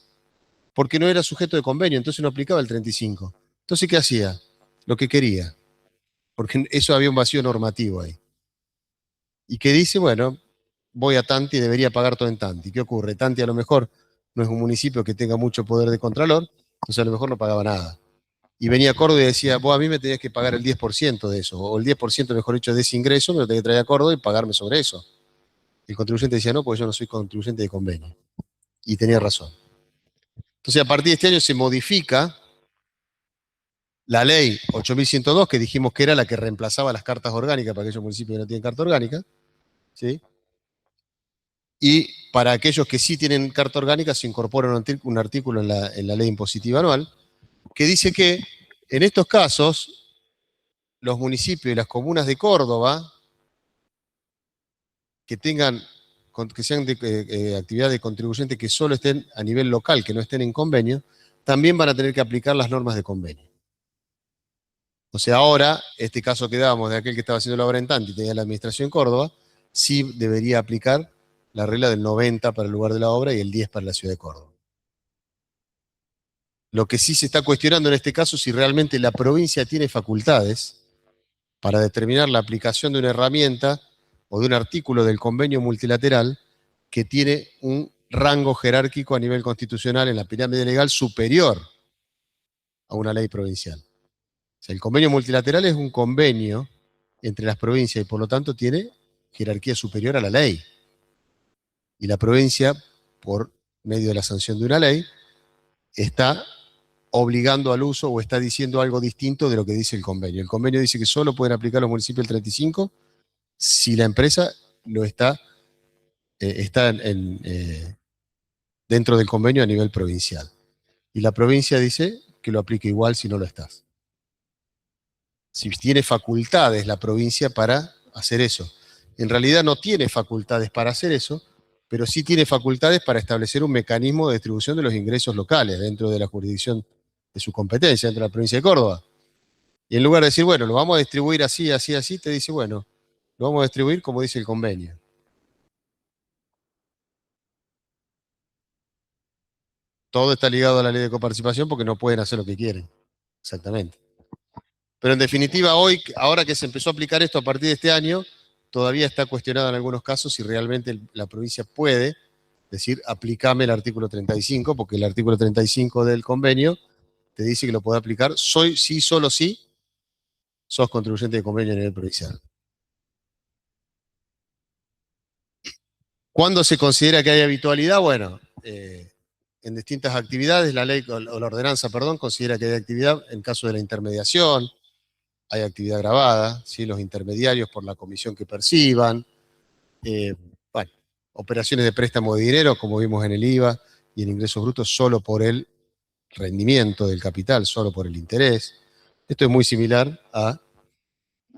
porque no era sujeto de convenio, entonces no aplicaba el 35. Entonces, ¿qué hacía? Lo que quería, porque eso había un vacío normativo ahí. Y que dice, bueno, voy a Tanti y debería pagar todo en Tanti. ¿Qué ocurre? Tanti a lo mejor no es un municipio que tenga mucho poder de contralor, entonces a lo mejor no pagaba nada. Y venía a Córdoba y decía, vos a mí me tenías que pagar el 10% de eso, o el 10% mejor dicho de ese ingreso, me lo tenés que traer a Córdoba y pagarme sobre eso. El contribuyente decía, no, porque yo no soy contribuyente de convenio. Y tenía razón. Entonces, a partir de este año se modifica la ley 8.102, que dijimos que era la que reemplazaba las cartas orgánicas para aquellos municipios que no tienen carta orgánica, ¿sí? Y para aquellos que sí tienen carta orgánica se incorpora un artículo en la ley impositiva anual que dice que en estos casos los municipios y las comunas de Córdoba que tengan que sean de actividad de contribuyente que solo estén a nivel local, que no estén en convenio, también van a tener que aplicar las normas de convenio. O sea, ahora, este caso que dábamos de aquel que estaba haciendo la obra en Tanti y tenía la administración en Córdoba, sí debería aplicar la regla del 90 para el lugar de la obra y el 10 para la ciudad de Córdoba. Lo que sí se está cuestionando en este caso es si realmente la provincia tiene facultades para determinar la aplicación de una herramienta o de un artículo del convenio multilateral que tiene un rango jerárquico a nivel constitucional en la pirámide legal superior a una ley provincial. O sea, el convenio multilateral es un convenio entre las provincias y por lo tanto tiene jerarquía superior a la ley. Y la provincia, por medio de la sanción de una ley, está obligando al uso o está diciendo algo distinto de lo que dice el convenio. El convenio dice que solo pueden aplicar los municipios el 35 si la empresa lo está dentro del convenio a nivel provincial. Y la provincia dice que lo aplica igual si no lo estás. Si tiene facultades la provincia para hacer eso. En realidad no tiene facultades para hacer eso, pero sí tiene facultades para establecer un mecanismo de distribución de los ingresos locales dentro de la jurisdicción de su competencia, dentro de la provincia de Córdoba. Y en lugar de decir, bueno, lo vamos a distribuir así, así, así, te dice, bueno, lo vamos a distribuir como dice el convenio. Todo está ligado a la ley de coparticipación porque no pueden hacer lo que quieren. Exactamente. Pero en definitiva, hoy, ahora que se empezó a aplicar esto a partir de este año, todavía está cuestionado en algunos casos si realmente la provincia puede decir, aplícame el artículo 35, porque el artículo 35 del convenio te dice que lo puede aplicar, sí, solo sí, sos contribuyente de convenio a nivel provincial. ¿Cuándo se considera que hay habitualidad? Bueno, en distintas actividades, la ley o la ordenanza, perdón, considera que hay actividad en caso de la intermediación, hay actividad grabada, ¿sí? Los intermediarios por la comisión que perciban, bueno, operaciones de préstamo de dinero, como vimos en el IVA y en ingresos brutos, solo por el rendimiento del capital, solo por el interés. Esto es muy similar a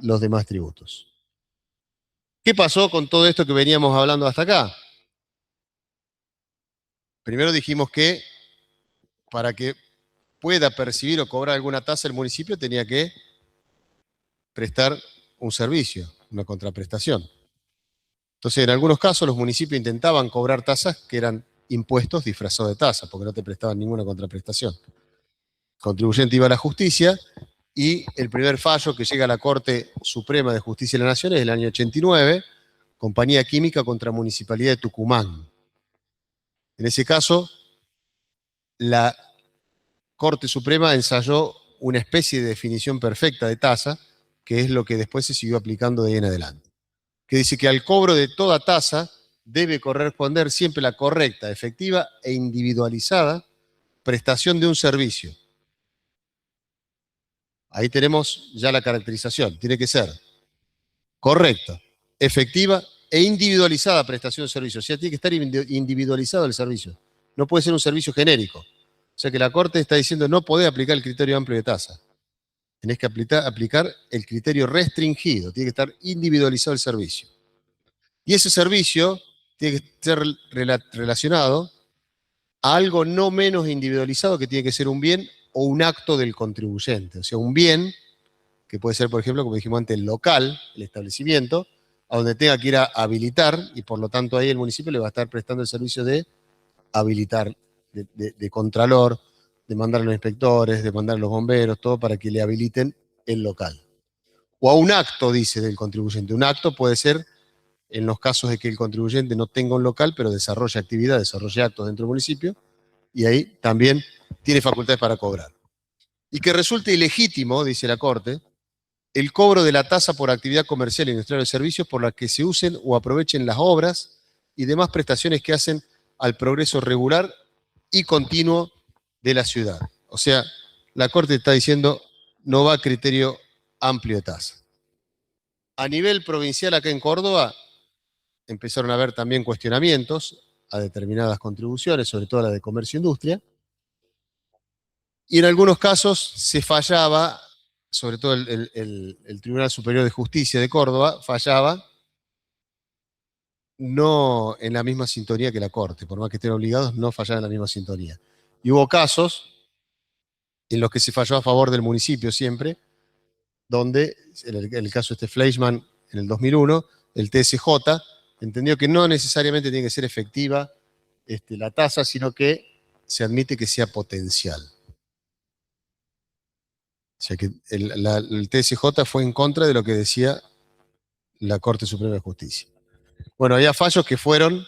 los demás tributos. ¿Qué pasó con todo esto que veníamos hablando hasta acá? Primero dijimos que para que pueda percibir o cobrar alguna tasa el municipio tenía que prestar un servicio, una contraprestación. Entonces, en algunos casos los municipios intentaban cobrar tasas que eran impuestos disfrazados de tasas, porque no te prestaban ninguna contraprestación. El contribuyente iba a la justicia y el primer fallo que llega a la Corte Suprema de Justicia de la Nación es el año 89, Compañía Química contra Municipalidad de Tucumán. En ese caso, la Corte Suprema ensayó una especie de definición perfecta de tasa, que es lo que después se siguió aplicando de ahí en adelante, que dice que al cobro de toda tasa debe corresponder siempre la correcta, efectiva e individualizada prestación de un servicio. Ahí tenemos ya la caracterización. Tiene que ser correcta, efectiva e individualizada prestación de servicio. O sea, tiene que estar individualizado el servicio. No puede ser un servicio genérico. O sea que la Corte está diciendo no podés aplicar el criterio amplio de tasa. Tenés que aplicar el criterio restringido. Tiene que estar individualizado el servicio. Y ese servicio tiene que ser relacionado a algo no menos individualizado, que tiene que ser un bien o un acto del contribuyente. O sea, un bien que puede ser, por ejemplo, como dijimos antes, el local, el establecimiento, a donde tenga que ir a habilitar, y por lo tanto ahí el municipio le va a estar prestando el servicio de habilitar, de contralor, de mandar a los inspectores, de mandar a los bomberos, todo para que le habiliten el local. O a un acto, dice, del contribuyente. Un acto puede ser en los casos de que el contribuyente no tenga un local, pero desarrolla actividad, desarrolla actos dentro del municipio, y ahí también tiene facultades para cobrar. Y que resulte ilegítimo, dice la Corte, el cobro de la tasa por actividad comercial, industrial o servicios por la que se usen o aprovechen las obras y demás prestaciones que hacen al progreso regular y continuo de la ciudad. O sea, la Corte está diciendo no va a criterio amplio de tasa. A nivel provincial acá en Córdoba empezaron a haber también cuestionamientos a determinadas contribuciones, sobre todo a la de comercio e industria, y en algunos casos se fallaba, sobre todo el Tribunal Superior de Justicia de Córdoba, fallaba no en la misma sintonía que la Corte, por más que estén obligados, no fallaban en la misma sintonía. Y hubo casos en los que se falló a favor del municipio siempre, donde, en el caso de este Fleischmann, en el 2001, el TSJ entendió que no necesariamente tiene que ser efectiva la tasa, sino que se admite que sea potencial. O sea que el TSJ fue en contra de lo que decía la Corte Suprema de Justicia. Bueno, había fallos que fueron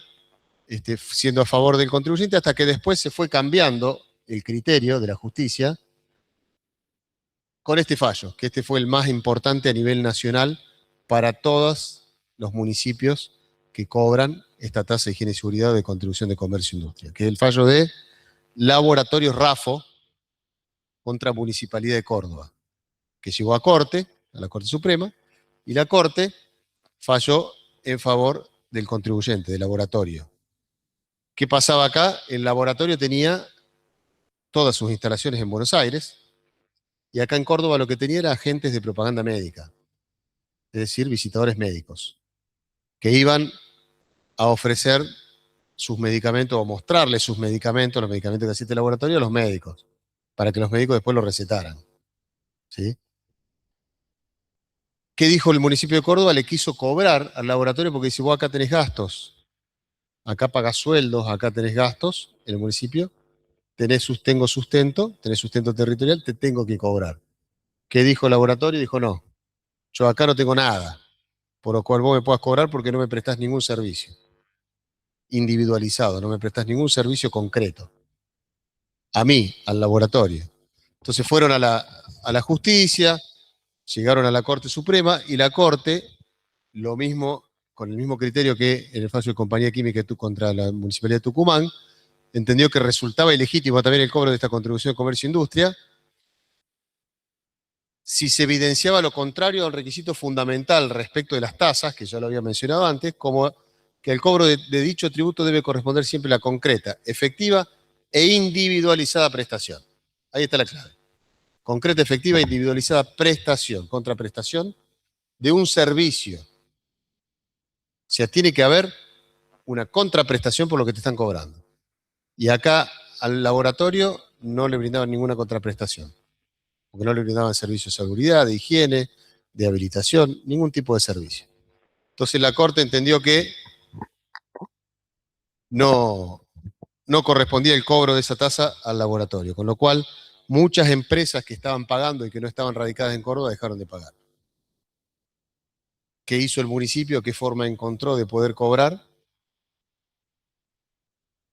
siendo a favor del contribuyente hasta que después se fue cambiando el criterio de la justicia con este fallo, que este fue el más importante a nivel nacional para todos los municipios que cobran esta tasa de higiene y seguridad de contribución de comercio e industria, que es el fallo de Laboratorios Rafo contra Municipalidad de Córdoba, que llegó a la Corte Suprema, y la Corte falló en favor del contribuyente, del laboratorio. ¿Qué pasaba acá? El laboratorio tenía todas sus instalaciones en Buenos Aires, y acá en Córdoba lo que tenía era agentes de propaganda médica, es decir, visitadores médicos, que iban a ofrecer sus medicamentos o mostrarles sus medicamentos, los medicamentos que hacía este laboratorio a los médicos, para que los médicos después los recetaran. ¿Sí? ¿Qué dijo el municipio de Córdoba? Le quiso cobrar al laboratorio porque dice, vos acá tenés gastos, acá pagás sueldos, acá tenés gastos en el municipio, tengo sustento, tenés sustento territorial, te tengo que cobrar. ¿Qué dijo el laboratorio? Dijo, no, yo acá no tengo nada, por lo cual vos me puedas cobrar porque no me prestás ningún servicio individualizado, no me prestás ningún servicio concreto. A mí, al laboratorio. Entonces fueron a la justicia, llegaron a la Corte Suprema y la Corte, lo mismo, con el mismo criterio que en el fallo de Compañía Química contra la Municipalidad de Tucumán, entendió que resultaba ilegítimo también el cobro de esta contribución de comercio e industria si se evidenciaba lo contrario al requisito fundamental respecto de las tasas, que ya lo había mencionado antes, como que el cobro de dicho tributo debe corresponder siempre a la concreta, efectiva e individualizada prestación. Ahí está la clave. concreta, efectiva, individualizada prestación, contraprestación de un servicio. O sea, tiene que haber una contraprestación por lo que te están cobrando. Y acá al laboratorio no le brindaban ninguna contraprestación, porque no le brindaban servicios de seguridad, de higiene, de habilitación, ningún tipo de servicio. Entonces la Corte entendió que no, no correspondía el cobro de esa tasa al laboratorio, con lo cual muchas empresas que estaban pagando y que no estaban radicadas en Córdoba dejaron de pagar. ¿Qué hizo el municipio? ¿Qué forma encontró de poder cobrar?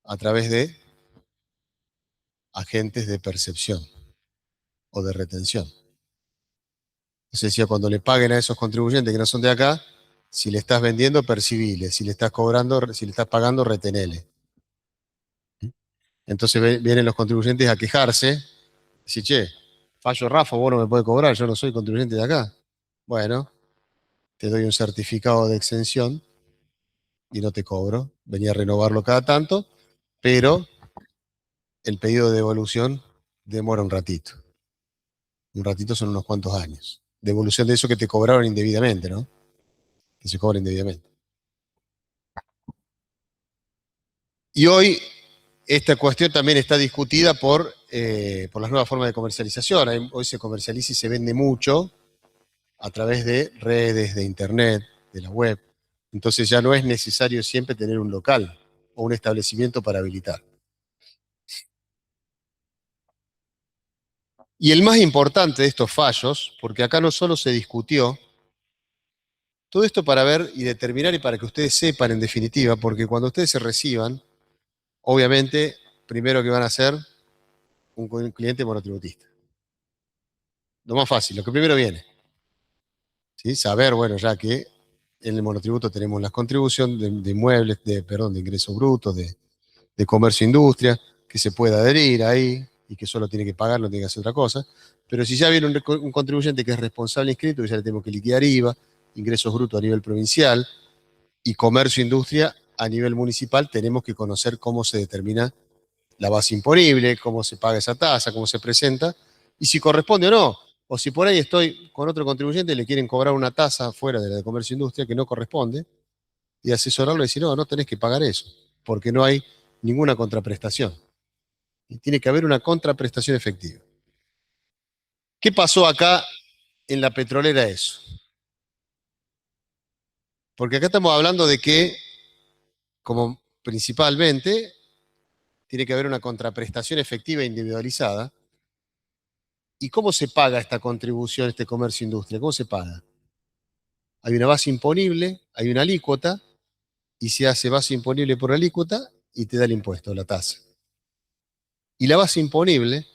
A través de agentes de percepción o de retención. Es decir, cuando le paguen a esos contribuyentes que no son de acá, si le estás vendiendo, percibile. Si le estás cobrando, si le estás pagando, retenele. Entonces vienen los contribuyentes a quejarse. Decir, che, fallo Rafa, vos no me podés cobrar, yo no soy contribuyente de acá. Bueno, te doy un certificado de exención y no te cobro. Venía a renovarlo cada tanto, pero el pedido de devolución demora un ratito. Un ratito son unos cuantos años. Devolución de eso que te cobraron indebidamente, ¿no? Que se cobra indebidamente. Y hoy esta cuestión también está discutida por las nuevas formas de comercialización. Hoy se comercializa y se vende mucho a través de redes, de internet, de la web. Entonces ya no es necesario siempre tener un local o un establecimiento para habilitar. Y el más importante de estos fallos, porque acá no solo se discutió, todo esto para ver y determinar y para que ustedes sepan en definitiva, porque cuando ustedes se reciban, obviamente, primero que van a hacer un cliente monotributista. Lo más fácil, lo que primero viene. ¿Sí? Saber, bueno, ya que en el monotributo tenemos las contribuciones de inmuebles, de ingresos brutos, de comercio e industria, que se puede adherir ahí y que solo tiene que pagar, no tiene que hacer otra cosa. Pero si ya viene un contribuyente que es responsable inscrito, que ya le tenemos que liquidar IVA, ingresos brutos a nivel provincial y comercio e industria a nivel municipal, tenemos que conocer cómo se determina la base imponible, cómo se paga esa tasa, cómo se presenta, y si corresponde o no. O si por ahí estoy con otro contribuyente y le quieren cobrar una tasa fuera de la de comercio e industria que no corresponde, y asesorarlo y decir, no, no tenés que pagar eso, porque no hay ninguna contraprestación. Y tiene que haber una contraprestación efectiva. ¿Qué pasó acá en la petrolera eso? Porque acá estamos hablando de que, como principalmente, tiene que haber una contraprestación efectiva e individualizada. ¿Y cómo se paga esta contribución, este comercio e industria? ¿Cómo se paga? Hay una base imponible, hay una alícuota, y se hace base imponible por alícuota y te da el impuesto, la tasa. Y la base imponible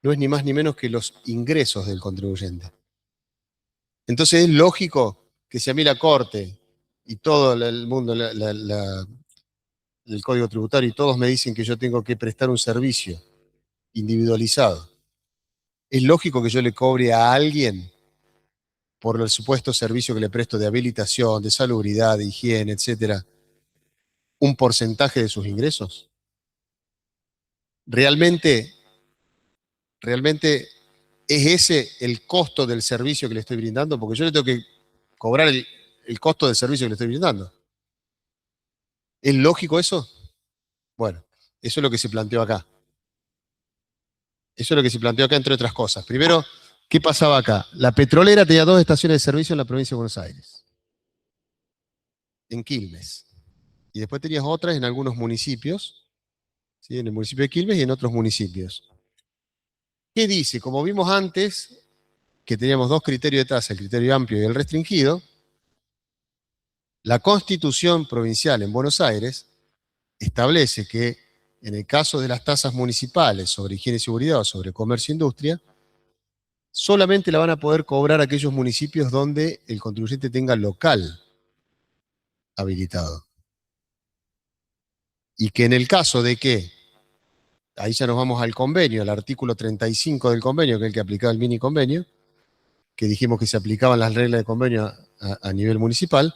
no es ni más ni menos que los ingresos del contribuyente. Entonces es lógico que si a mí la Corte y todo el mundo, el Código Tributario y todos me dicen que yo tengo que prestar un servicio individualizado, es lógico que yo le cobre a alguien por el supuesto servicio que le presto de habilitación, de salubridad, de higiene, etcétera, un porcentaje de sus ingresos. Realmente, realmente es ese el costo del servicio que le estoy brindando, porque yo le tengo que cobrar el costo del servicio que le estoy brindando. ¿Es lógico eso? Bueno, eso es lo que se planteó acá. Eso es lo que se planteó acá, entre otras cosas. Primero, ¿qué pasaba acá? La petrolera tenía 2 estaciones de servicio en la provincia de Buenos Aires, en Quilmes. Y después tenías otras en algunos municipios, ¿sí? En el municipio de Quilmes y en otros municipios. ¿Qué dice? Como vimos antes, que teníamos 2 criterios de tasa, el criterio amplio y el restringido, la Constitución provincial en Buenos Aires establece que en el caso de las tasas municipales sobre higiene y seguridad o sobre comercio e industria, solamente la van a poder cobrar aquellos municipios donde el contribuyente tenga local habilitado. Y que en el caso de que, ahí ya nos vamos al convenio, al artículo 35 del convenio, que es el que aplicaba el mini convenio, que dijimos que se aplicaban las reglas de convenio a nivel municipal,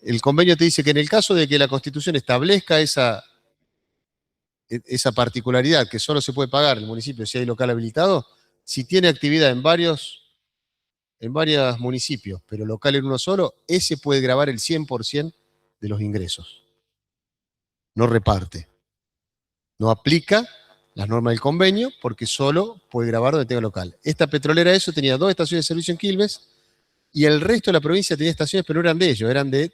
el convenio te dice que en el caso de que la Constitución establezca esa particularidad que solo se puede pagar en el municipio si hay local habilitado, si tiene actividad en varios municipios, pero local en uno solo, ese puede grabar el 100% de los ingresos. No reparte. No aplica las normas del convenio porque solo puede grabar donde tenga local. Esta petrolera eso tenía 2 estaciones de servicio en Quilmes y el resto de la provincia tenía estaciones, pero no eran de ellos, eran de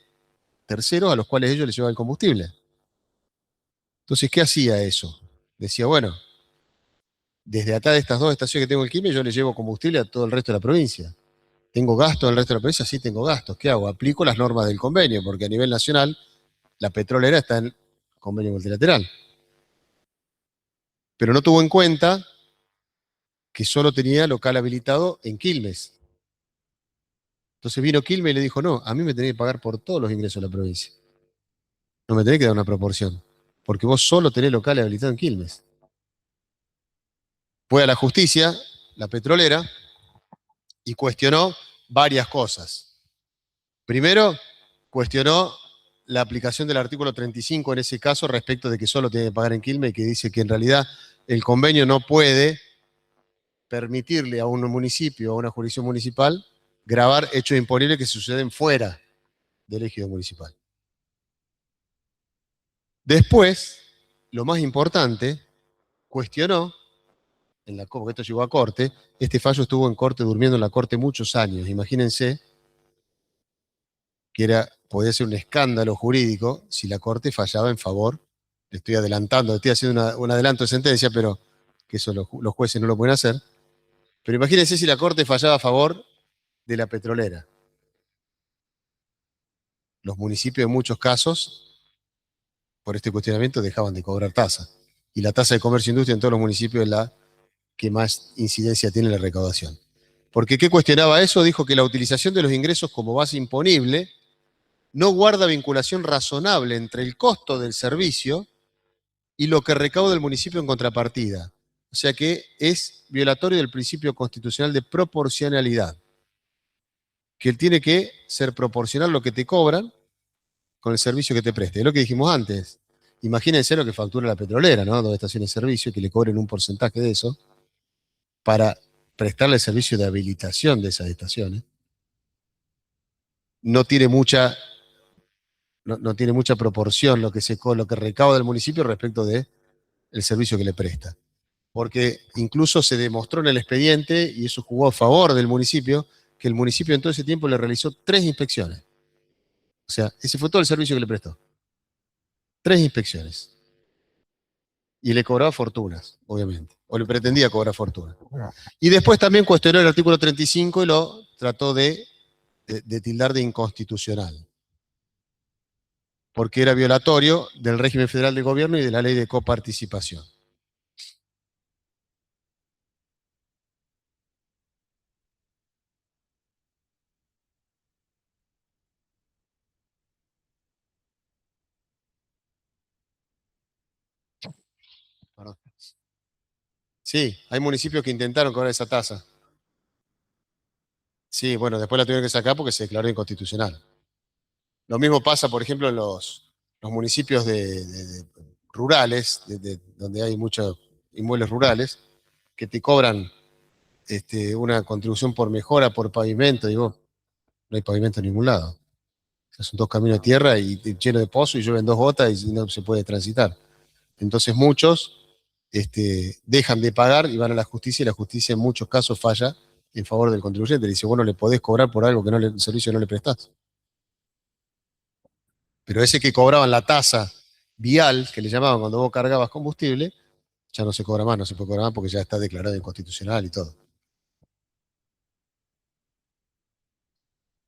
terceros a los cuales ellos les llevaban el combustible. Entonces, ¿qué hacía eso? Decía, bueno, desde acá de estas 2 estaciones que tengo en Quilmes, yo le llevo combustible a todo el resto de la provincia. ¿Tengo gastos en el resto de la provincia? Sí, tengo gastos. ¿Qué hago? Aplico las normas del convenio, porque a nivel nacional la petrolera está en convenio multilateral. Pero no tuvo en cuenta que solo tenía local habilitado en Quilmes. Entonces vino Quilmes y le dijo, no, a mí me tenés que pagar por todos los ingresos de la provincia. No me tenés que dar una proporción, porque vos solo tenés local habilitado en Quilmes. Fue a la justicia, la petrolera, y cuestionó varias cosas. Primero, cuestionó la aplicación del artículo 35 en ese caso respecto de que solo tiene que pagar en Quilmes y que dice que en realidad el convenio no puede permitirle a un municipio o a una jurisdicción municipal grabar hechos imponibles que suceden fuera del ejido municipal. Después, lo más importante, cuestionó, porque esto llegó a corte, este fallo estuvo en corte, durmiendo en la corte muchos años. Imagínense que podía ser un escándalo jurídico si la corte fallaba en favor, le estoy adelantando, estoy haciendo un adelanto de sentencia, pero que eso los jueces no lo pueden hacer. Pero imagínense si la corte fallaba a favor de la petrolera. Los municipios en muchos casos, por este cuestionamiento, dejaban de cobrar tasa. Y la tasa de comercio e industria en todos los municipios es la que más incidencia tiene en la recaudación. Porque ¿qué cuestionaba eso? Dijo que la utilización de los ingresos como base imponible no guarda vinculación razonable entre el costo del servicio y lo que recauda el municipio en contrapartida. O sea que es violatorio del principio constitucional de proporcionalidad, que él tiene que ser proporcional lo que te cobran con el servicio que te preste. Es lo que dijimos antes. Imagínense lo que factura la petrolera, ¿no? 2 estaciones de servicio, que le cobren un porcentaje de eso para prestarle el servicio de habilitación de esas estaciones. No tiene mucha, no tiene mucha proporción lo que recauda el municipio respecto del servicio que le presta. Porque incluso se demostró en el expediente, y eso jugó a favor del municipio, que el municipio en todo ese tiempo le realizó 3 inspecciones. O sea, ese fue todo el servicio que le prestó. 3 inspecciones. Y le cobraba fortunas, obviamente. O le pretendía cobrar fortunas. Y después también cuestionó el artículo 35 y lo trató de tildar de inconstitucional. Porque era violatorio del régimen federal de gobierno y de la ley de coparticipación. Perdón. Sí, hay municipios que intentaron cobrar esa tasa. Sí, bueno, después la tuvieron que sacar porque se declaró inconstitucional. Lo mismo pasa, por ejemplo, en los municipios rurales, donde hay muchos inmuebles rurales, que te cobran una contribución por mejora, por pavimento. Digo, no hay pavimento en ningún lado. O sea, son 2 caminos de tierra y lleno de pozos y llueven 2 gotas y no se puede transitar. Entonces muchos dejan de pagar y van a la justicia y la justicia en muchos casos falla en favor del contribuyente. Le dice, bueno, le podés cobrar por algo que el servicio no le prestás. Pero ese que cobraban la tasa vial, que le llamaban cuando vos cargabas combustible, ya no se cobra más, no se puede cobrar más porque ya está declarado inconstitucional y todo.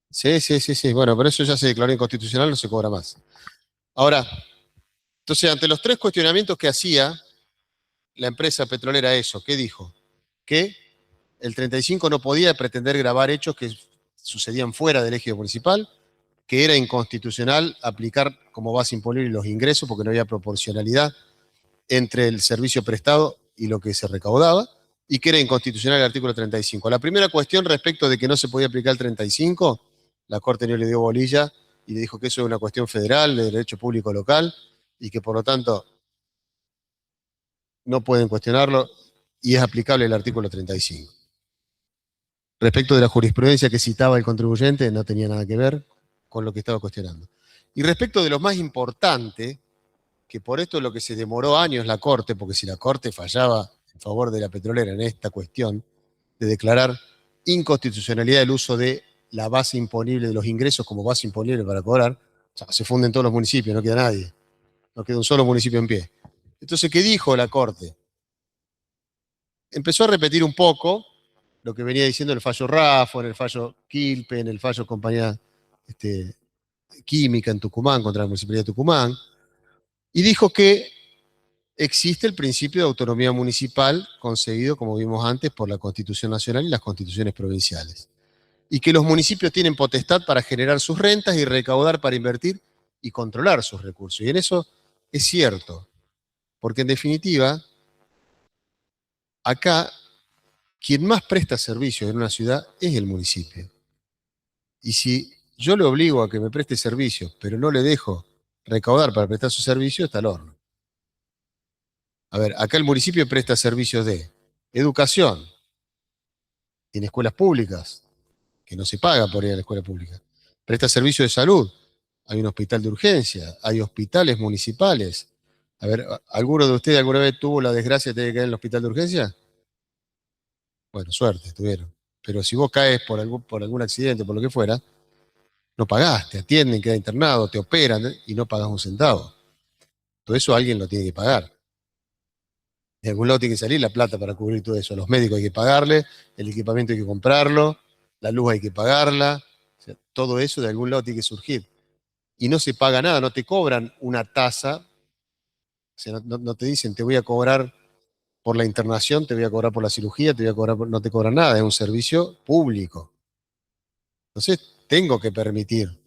Sí, sí, sí, sí. Bueno, pero eso ya se declaró inconstitucional, no se cobra más. Ahora, entonces, ante los 3 cuestionamientos que hacía la empresa petrolera eso, ¿qué dijo? Que el 35 no podía pretender grabar hechos que sucedían fuera del ejido municipal, que era inconstitucional aplicar como base imponible los ingresos porque no había proporcionalidad entre el servicio prestado y lo que se recaudaba, y que era inconstitucional el artículo 35. La primera cuestión respecto de que no se podía aplicar el 35, la Corte no le dio bolilla y le dijo que eso es una cuestión federal, de derecho público local, y que por lo tanto no pueden cuestionarlo, y es aplicable el artículo 35. respecto de la jurisprudencia que citaba el contribuyente, no tenía nada que ver con lo que estaba cuestionando. Y respecto de lo más importante, que por esto es lo que se demoró años la Corte, porque si la Corte fallaba en favor de la petrolera en esta cuestión de declarar inconstitucionalidad el uso de la base imponible de los ingresos como base imponible para cobrar, o sea, se funden todos los municipios, no queda nadie, no queda un solo municipio en pie. Entonces, ¿qué dijo la Corte? Empezó a repetir un poco lo que venía diciendo el fallo Raffo, en el fallo Quilpe, en el fallo Compañía este, Química en Tucumán, contra la Municipalidad de Tucumán, y dijo que existe el principio de autonomía municipal conseguido, como vimos antes, por la Constitución Nacional y las constituciones provinciales. Y que los municipios tienen potestad para generar sus rentas y recaudar para invertir y controlar sus recursos. Y en eso es cierto, porque en definitiva, acá quien más presta servicios en una ciudad es el municipio. Y si yo le obligo a que me preste servicios, pero no le dejo recaudar para prestar su servicio, está al horno. A ver, acá el municipio presta servicios de educación, tiene escuelas públicas, que no se paga por ir a la escuela pública. Presta servicios de salud, hay un hospital de urgencia, hay hospitales municipales. A ver, ¿alguno de ustedes alguna vez tuvo la desgracia de tener que caer en el hospital de urgencia? Bueno, suerte, tuvieron. Pero si vos caes por algún accidente, por lo que fuera, no pagás, te atienden, queda internado, te operan y no pagás un centavo. Todo eso alguien lo tiene que pagar. De algún lado tiene que salir la plata para cubrir todo eso. Los médicos hay que pagarle, el equipamiento hay que comprarlo, la luz hay que pagarla. O sea, todo eso de algún lado tiene que surgir. Y no se paga nada, no te cobran una tasa. O sea, no te dicen, te voy a cobrar por la internación, te voy a cobrar por la cirugía, te voy a cobrar no te cobran nada, es un servicio público. Entonces, tengo que permitir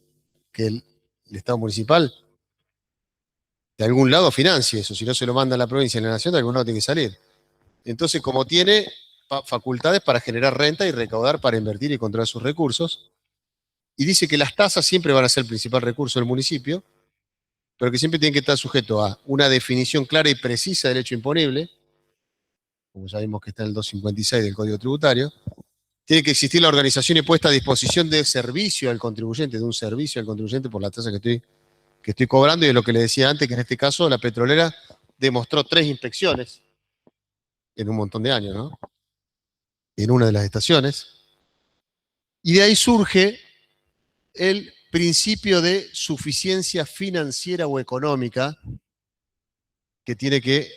que el Estado municipal de algún lado financie eso, si no se lo manda a la provincia y a la nación, de algún lado tiene que salir. Entonces, como tiene facultades para generar renta y recaudar para invertir y controlar sus recursos, y dice que las tasas siempre van a ser el principal recurso del municipio, pero que siempre tienen que estar sujetos a una definición clara y precisa del hecho imponible, como ya vimos que está en el 256 del Código Tributario. Tiene que existir la organización y puesta a disposición de servicio al contribuyente, de un servicio al contribuyente por la tasa que estoy cobrando, y es lo que le decía antes, que en este caso la petrolera demostró 3 inspecciones en un montón de años, ¿no? En una de las estaciones. Y de ahí surge el principio de suficiencia financiera o económica que tiene que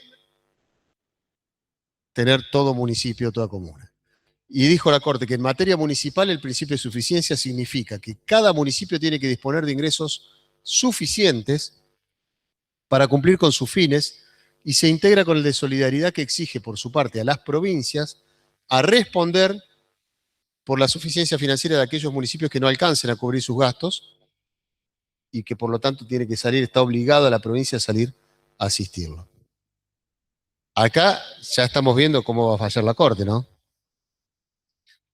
tener todo municipio, toda comuna. Y dijo la Corte que en materia municipal el principio de suficiencia significa que cada municipio tiene que disponer de ingresos suficientes para cumplir con sus fines y se integra con el de solidaridad que exige por su parte a las provincias a responder por la suficiencia financiera de aquellos municipios que no alcancen a cubrir sus gastos y que por lo tanto tiene que salir, está obligado a la provincia a salir a asistirlo. Acá ya estamos viendo cómo va a fallar la Corte, ¿no?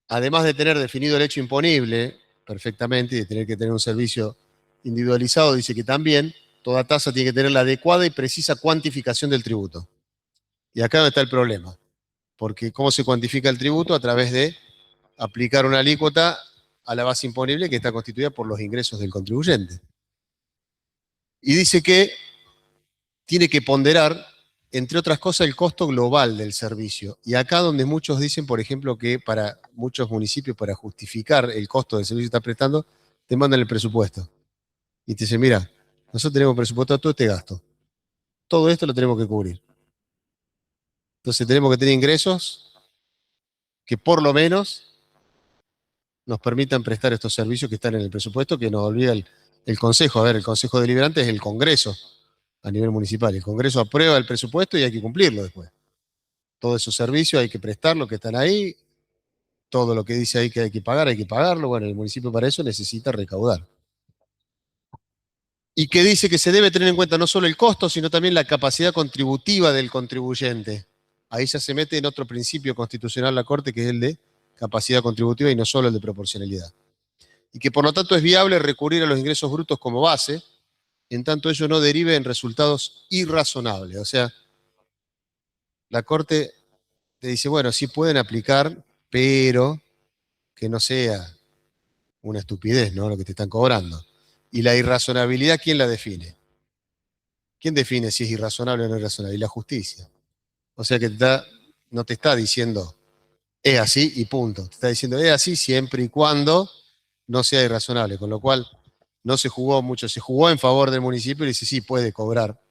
Además de tener definido el hecho imponible perfectamente y de tener que tener un servicio individualizado, dice que también toda tasa tiene que tener la adecuada y precisa cuantificación del tributo. Y acá está el problema, porque ¿cómo se cuantifica el tributo? A través de aplicar una alícuota a la base imponible que está constituida por los ingresos del contribuyente. Y dice que tiene que ponderar, entre otras cosas, el costo global del servicio. Y acá donde muchos dicen, por ejemplo, que para muchos municipios, para justificar el costo del servicio que está prestando, te mandan el presupuesto. Y te dicen, mira, nosotros tenemos presupuestado todo este gasto. Todo esto lo tenemos que cubrir. Entonces tenemos que tener ingresos que por lo menos nos permitan prestar estos servicios que están en el presupuesto, que nos olvida el Consejo. A ver, el Consejo Deliberante es el Congreso a nivel municipal. El Congreso aprueba el presupuesto y hay que cumplirlo después. Todos esos servicios hay que prestarlos que están ahí, todo lo que dice ahí que hay que pagarlo. Bueno, el municipio para eso necesita recaudar. Y que dice que se debe tener en cuenta no solo el costo, sino también la capacidad contributiva del contribuyente. Ahí ya se mete en otro principio constitucional la Corte, que es el de capacidad contributiva y no solo el de proporcionalidad. Y que por lo tanto es viable recurrir a los ingresos brutos como base, en tanto ello no derive en resultados irrazonables. O sea, la Corte te dice, bueno, sí pueden aplicar, pero que no sea una estupidez, ¿no? Lo que te están cobrando. Y la irrazonabilidad, ¿quién la define? ¿Quién define si es irrazonable o no irrazonable? Y la justicia. O sea que no te está diciendo es así y punto. Te está diciendo es así siempre y cuando no sea irrazonable. Con lo cual no se jugó mucho. Se jugó en favor del municipio y dice sí, puede cobrar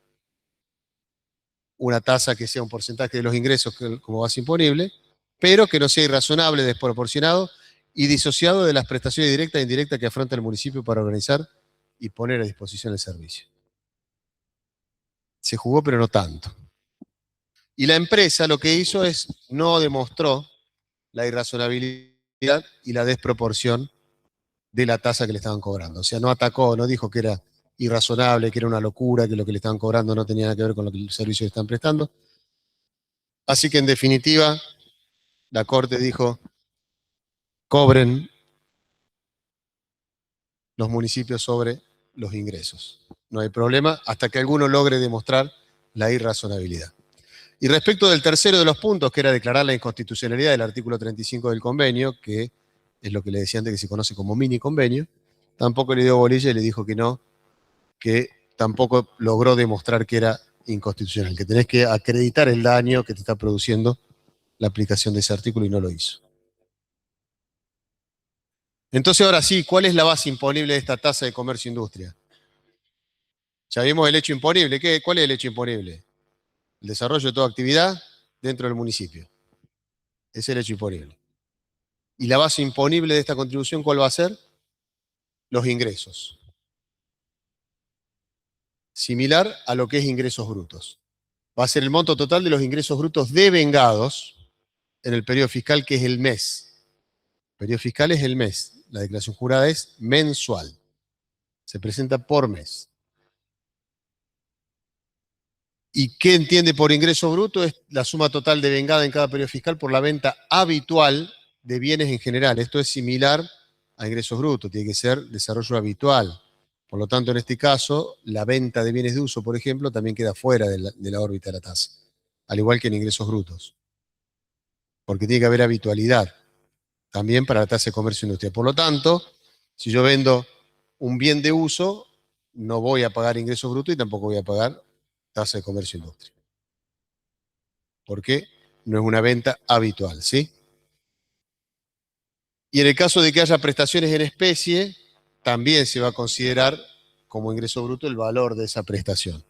una tasa que sea un porcentaje de los ingresos como base imponible, pero que no sea irrazonable, desproporcionado y disociado de las prestaciones directas e indirectas que afronta el municipio para organizar y poner a disposición el servicio. Se jugó, pero no tanto. Y la empresa lo que hizo es no demostró la irrazonabilidad y la desproporción de la tasa que le estaban cobrando. O sea, no atacó, no dijo que era irrazonable, que era una locura, que lo que le estaban cobrando no tenía nada que ver con lo que el servicio le están prestando. Así que en definitiva, la Corte dijo, cobren los municipios sobre los ingresos. No hay problema hasta que alguno logre demostrar la irrazonabilidad. Y respecto del tercero de los puntos, que era declarar la inconstitucionalidad del artículo 35 del convenio, que es lo que le decía antes que se conoce como mini convenio, tampoco le dio bolilla y le dijo que no, que tampoco logró demostrar que era inconstitucional, que tenés que acreditar el daño que te está produciendo la aplicación de ese artículo y no lo hizo. Entonces, ahora sí, ¿cuál es la base imponible de esta tasa de comercio e industria? Ya vimos el hecho imponible. ¿Cuál es el hecho imponible? El desarrollo de toda actividad dentro del municipio. Ese es el hecho imponible. ¿Y la base imponible de esta contribución cuál va a ser? Los ingresos. Similar a lo que es ingresos brutos. Va a ser el monto total de los ingresos brutos devengados en el periodo fiscal, que es el mes. El periodo fiscal es el mes. La declaración jurada es mensual. Se presenta por mes. ¿Y qué entiende por ingreso bruto? Es la suma total devengada en cada periodo fiscal por la venta habitual de bienes en general. Esto es similar a ingresos brutos, tiene que ser desarrollo habitual. Por lo tanto, en este caso, la venta de bienes de uso, por ejemplo, también queda fuera de la órbita de la tasa, al igual que en ingresos brutos, porque tiene que haber habitualidad también para la tasa de comercio e industria. Por lo tanto, si yo vendo un bien de uso, no voy a pagar ingresos brutos y tampoco voy a pagar tasa de comercio e industria, porque no es una venta habitual, ¿sí? Y en el caso de que haya prestaciones en especie, también se va a considerar como ingreso bruto el valor de esa prestación.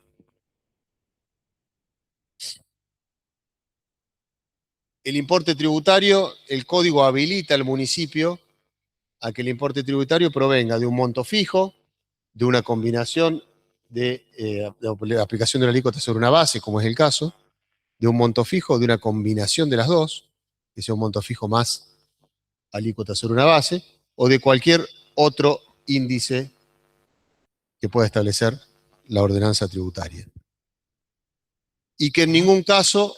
El importe tributario, el código habilita al municipio a que el importe tributario provenga de un monto fijo, de una combinación de aplicación de una alícuota sobre una base, como es el caso, de un monto fijo, de una combinación de las dos, que sea un monto fijo más alícuota sobre una base, o de cualquier otro índice que pueda establecer la ordenanza tributaria. Y que en ningún caso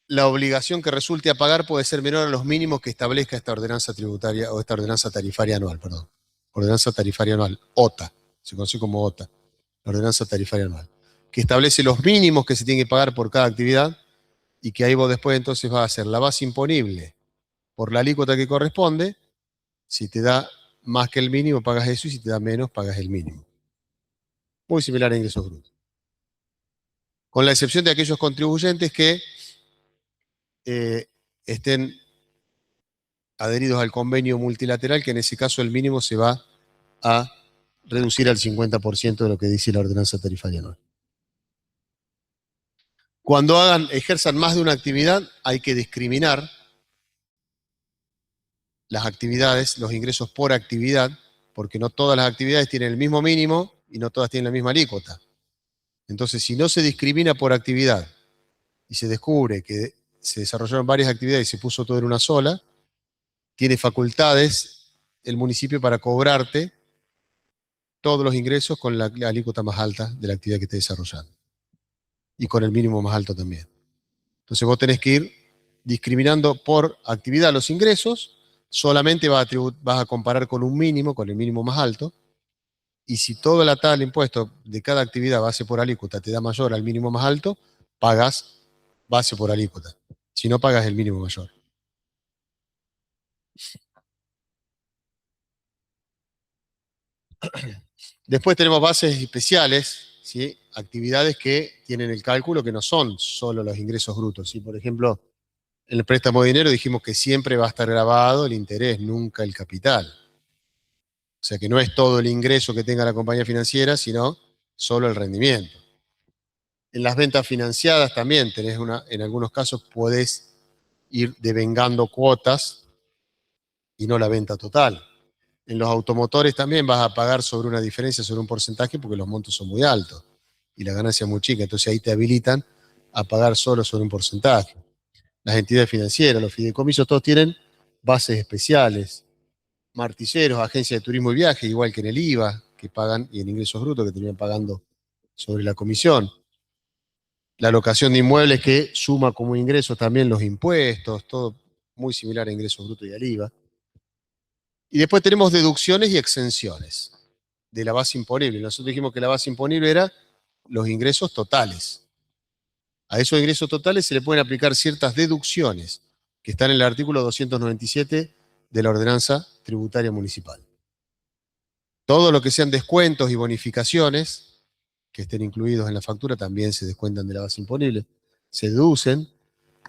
la obligación que resulte a pagar puede ser menor a los mínimos que establezca esta ordenanza tributaria o esta ordenanza tarifaria anual, perdón. Ordenanza tarifaria anual, OTA, se conoce como OTA, la ordenanza tarifaria anual, que establece los mínimos que se tienen que pagar por cada actividad y que ahí vos después entonces vas a hacer la base imponible por la alícuota que corresponde. Si te da más que el mínimo, pagas eso, y si te da menos, pagas el mínimo. Muy similar a ingresos brutos. Con la excepción de aquellos contribuyentes que estén adheridos al convenio multilateral, que en ese caso el mínimo se va a reducir al 50% de lo que dice la ordenanza tarifaria anual. Cuando ejerzan más de una actividad, hay que discriminar las actividades, los ingresos por actividad, porque no todas las actividades tienen el mismo mínimo y no todas tienen la misma alícuota. Entonces, si no se discrimina por actividad y se descubre que se desarrollaron varias actividades y se puso todo en una sola, tiene facultades el municipio para cobrarte todos los ingresos con la alícuota más alta de la actividad que esté desarrollando y con el mínimo más alto también. Entonces vos tenés que ir discriminando por actividad los ingresos, solamente vas a comparar con un mínimo, con el mínimo más alto, y si toda la tabla de impuestos de cada actividad base por alícuota te da mayor al mínimo más alto, pagas base por alícuota. Si no, pagas el mínimo mayor. Después tenemos bases especiales, ¿sí? Actividades que tienen el cálculo que no son solo los ingresos brutos. ¿Sí? Por ejemplo, en el préstamo de dinero dijimos que siempre va a estar grabado el interés, nunca el capital. O sea que no es todo el ingreso que tenga la compañía financiera, sino solo el rendimiento. En las ventas financiadas también tenés en algunos casos podés ir devengando cuotas y no la venta total. En los automotores también vas a pagar sobre una diferencia, sobre un porcentaje, porque los montos son muy altos y la ganancia es muy chica. Entonces ahí te habilitan a pagar solo sobre un porcentaje. Las entidades financieras, los fideicomisos, todos tienen bases especiales. Martilleros, agencias de turismo y viaje, igual que en el IVA, que pagan, y en ingresos brutos, que terminan pagando sobre la comisión. La locación de inmuebles que suma como ingresos también los impuestos, todo muy similar a ingresos brutos y al IVA. Y después tenemos deducciones y exenciones de la base imponible. Nosotros dijimos que la base imponible era los ingresos totales. A esos ingresos totales se le pueden aplicar ciertas deducciones que están en el artículo 297 de la Ordenanza Tributaria Municipal. Todo lo que sean descuentos y bonificaciones que estén incluidos en la factura también se descuentan de la base imponible, se deducen.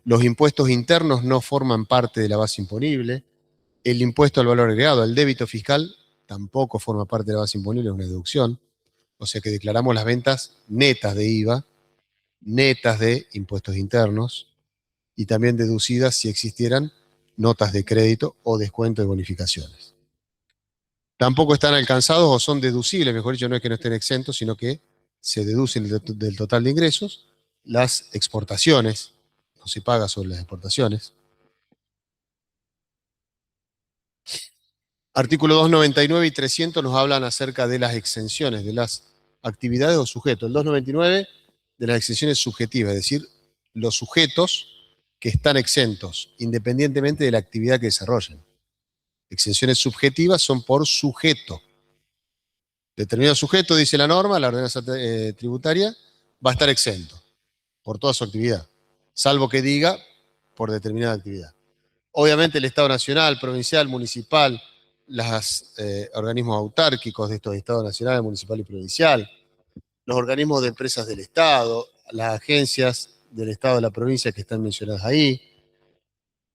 Los impuestos internos no forman parte de la base imponible. El impuesto al valor agregado, el débito fiscal, tampoco forma parte de la base imponible, es una deducción. O sea que declaramos las ventas netas de IVA, netas de impuestos internos y también deducidas si existieran notas de crédito o descuento de bonificaciones. Tampoco están alcanzados o son deducibles, mejor dicho, no es que no estén exentos, sino que se deducen del total de ingresos las exportaciones, no se paga sobre las exportaciones. Artículo 299 y 300 nos hablan acerca de las exenciones, de las actividades o sujetos. El 299 de las exenciones subjetivas, es decir, los sujetos que están exentos, independientemente de la actividad que desarrollen. Exenciones subjetivas son por sujeto. Determinado sujeto, dice la norma, la ordenanza tributaria, va a estar exento por toda su actividad, salvo que diga por determinada actividad. Obviamente el Estado nacional, provincial, municipal, los organismos autárquicos de estos estados nacionales, municipal y provincial, los organismos de empresas del Estado, las agencias del Estado de la provincia que están mencionadas ahí,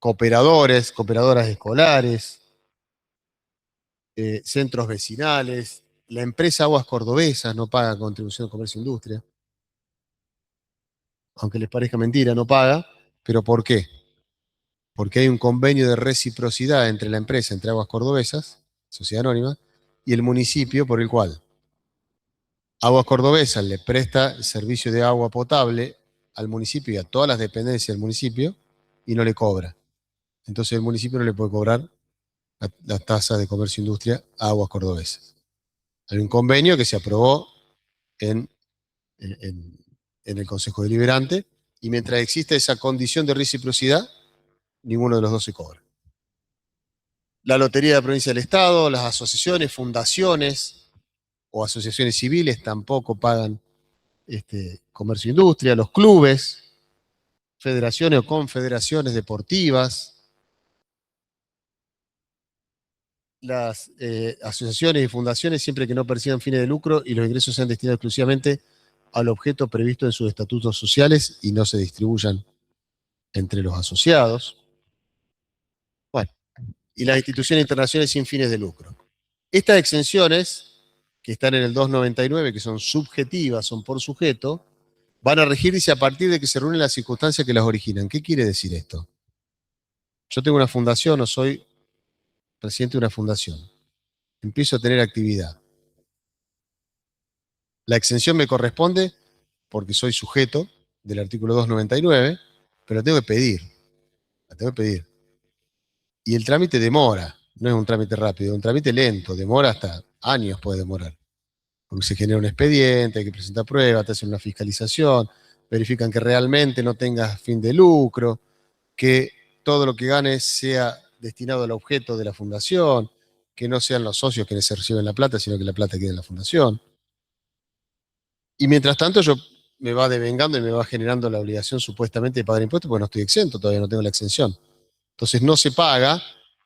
cooperadores, cooperadoras escolares, centros vecinales, la empresa Aguas Cordobesas no paga contribución de comercio e industria, aunque les parezca mentira, no paga, pero ¿por qué? Porque hay un convenio de reciprocidad entre la empresa, entre Aguas Cordobesas, sociedad anónima, y el municipio por el cual Aguas Cordobesas le presta el servicio de agua potable al municipio y a todas las dependencias del municipio y no le cobra. Entonces el municipio no le puede cobrar la tasa de comercio e industria a Aguas Cordobesas. Hay un convenio que se aprobó en, en, en el Consejo Deliberante y mientras existe esa condición de reciprocidad, ninguno de los dos se cobra. La Lotería de la Provincia del Estado, las asociaciones, fundaciones o asociaciones civiles tampoco pagan comercio e industria, los clubes, federaciones o confederaciones deportivas, las asociaciones y fundaciones siempre que no persigan fines de lucro y los ingresos sean destinados exclusivamente al objeto previsto en sus estatutos sociales y no se distribuyan entre los asociados. Bueno, y las instituciones internacionales sin fines de lucro. Estas exenciones, que están en el 299, que son subjetivas, son por sujeto, van a regirse a partir de que se reúnen las circunstancias que las originan. ¿Qué quiere decir esto? Yo tengo una fundación o soy presidente de una fundación. Empiezo a tener actividad. La exención me corresponde porque soy sujeto del artículo 299, pero la tengo que pedir. La tengo que pedir. Y el trámite demora. No es un trámite rápido, es un trámite lento. Demora hasta años, puede demorar. Porque se genera un expediente, hay que presentar pruebas, te hacen una fiscalización, verifican que realmente no tengas fin de lucro, que todo lo que ganes sea destinado al objeto de la fundación, que no sean los socios quienes se reciben la plata, sino que la plata quede en la fundación. Y mientras tanto yo me va devengando y me va generando la obligación supuestamente de pagar impuestos porque no estoy exento, todavía no tengo la exención. Entonces no se paga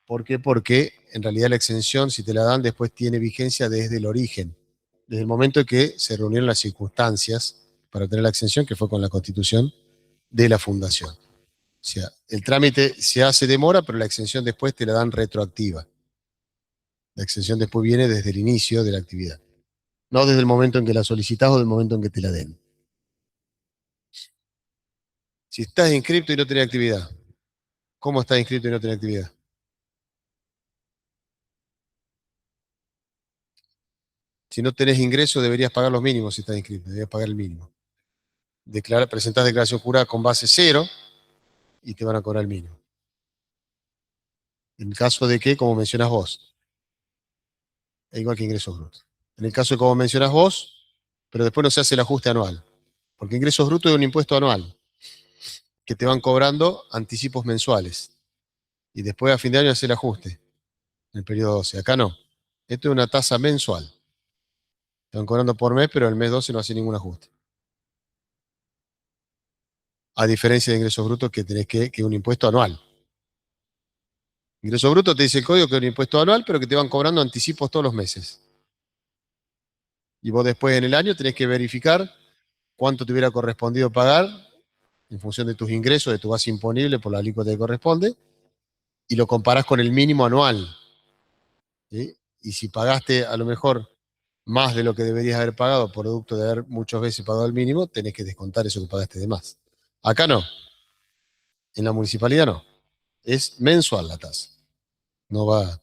¿Por qué? Porque en realidad la exención, si te la dan, después tiene vigencia desde el origen, desde el momento en que se reunieron las circunstancias para obtener la exención, que fue con la constitución de la fundación. O sea, el trámite se hace demora, pero la exención después te la dan retroactiva. La exención después viene desde el inicio de la actividad, no desde el momento en que la solicitas o del momento en que te la den. Si estás inscrito y no tenés actividad, ¿cómo estás inscrito y no tenés actividad? Si no tenés ingreso, deberías pagar los mínimos si estás inscrito, deberías pagar el mínimo. Presentás declaración jurada con base cero y te van a cobrar el mínimo. En caso de que, como mencionás vos, es igual que ingresos brutos. En el caso de como mencionás vos, pero después no se hace el ajuste anual. Porque ingresos brutos es un impuesto anual que te van cobrando anticipos mensuales. Y después a fin de año hace el ajuste en el periodo 12. Acá no. Esto es una tasa mensual. Te van cobrando por mes, pero en el mes 12 no hace ningún ajuste. A diferencia de ingresos brutos que tenés que es un impuesto anual. Ingreso bruto te dice el código que es un impuesto anual, pero que te van cobrando anticipos todos los meses. Y vos después en el año tenés que verificar cuánto te hubiera correspondido pagar en función de tus ingresos, de tu base imponible por la alícuota que corresponde, y lo comparás con el mínimo anual. ¿Sí? Y si pagaste a lo mejor más de lo que deberías haber pagado, producto de haber muchas veces pagado el mínimo, tenés que descontar eso que pagaste de más. Acá no, en la municipalidad no. Es mensual la tasa. No va,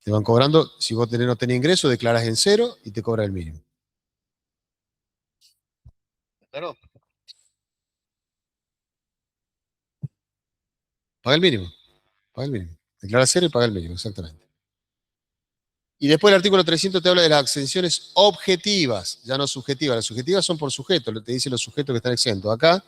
te van cobrando, si vos no tenés ingreso, declarás en cero y te cobra el mínimo. Claro. Paga el mínimo, paga el mínimo. Declara cero y paga el mínimo, exactamente. Y después el artículo 300 te habla de las exenciones objetivas, ya no subjetivas. Las subjetivas son por sujeto, te dice los sujetos que están exentos. Acá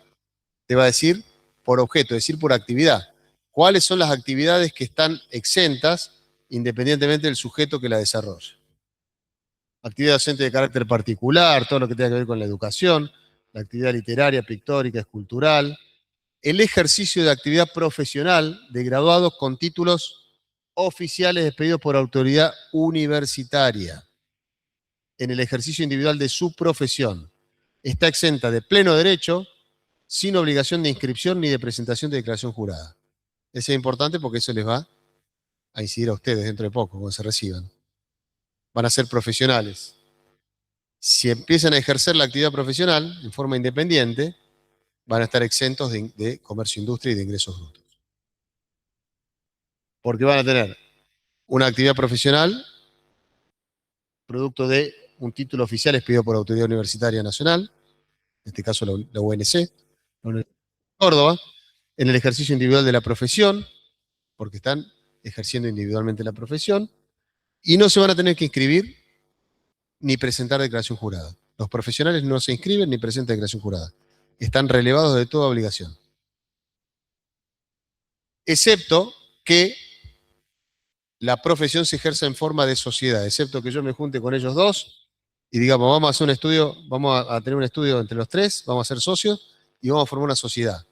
te va a decir por objeto, es decir, por actividad. ¿Cuáles son las actividades que están exentas independientemente del sujeto que la desarrolla? Actividad docente de carácter particular, todo lo que tenga que ver con la educación, la actividad literaria, pictórica, escultural, el ejercicio de actividad profesional de graduados con títulos oficiales expedidos por autoridad universitaria en el ejercicio individual de su profesión. Está exenta de pleno derecho, sin obligación de inscripción ni de presentación de declaración jurada. Eso es importante porque eso les va a incidir a ustedes dentro de poco, cuando se reciban. Van a ser profesionales. Si empiezan a ejercer la actividad profesional en forma independiente, van a estar exentos de comercio, industria y de ingresos brutos. Porque van a tener una actividad profesional producto de un título oficial expedido por la Autoridad Universitaria Nacional, en este caso la UNC, la Universidad de Córdoba, en el ejercicio individual de la profesión, porque están ejerciendo individualmente la profesión, y no se van a tener que inscribir ni presentar declaración jurada. Los profesionales no se inscriben ni presentan declaración jurada. Están relevados de toda obligación. Excepto que la profesión se ejerza en forma de sociedad, excepto que yo me junte con ellos dos y digamos, vamos a hacer un estudio, vamos a tener un estudio entre los tres, vamos a ser socios y vamos a formar una sociedad.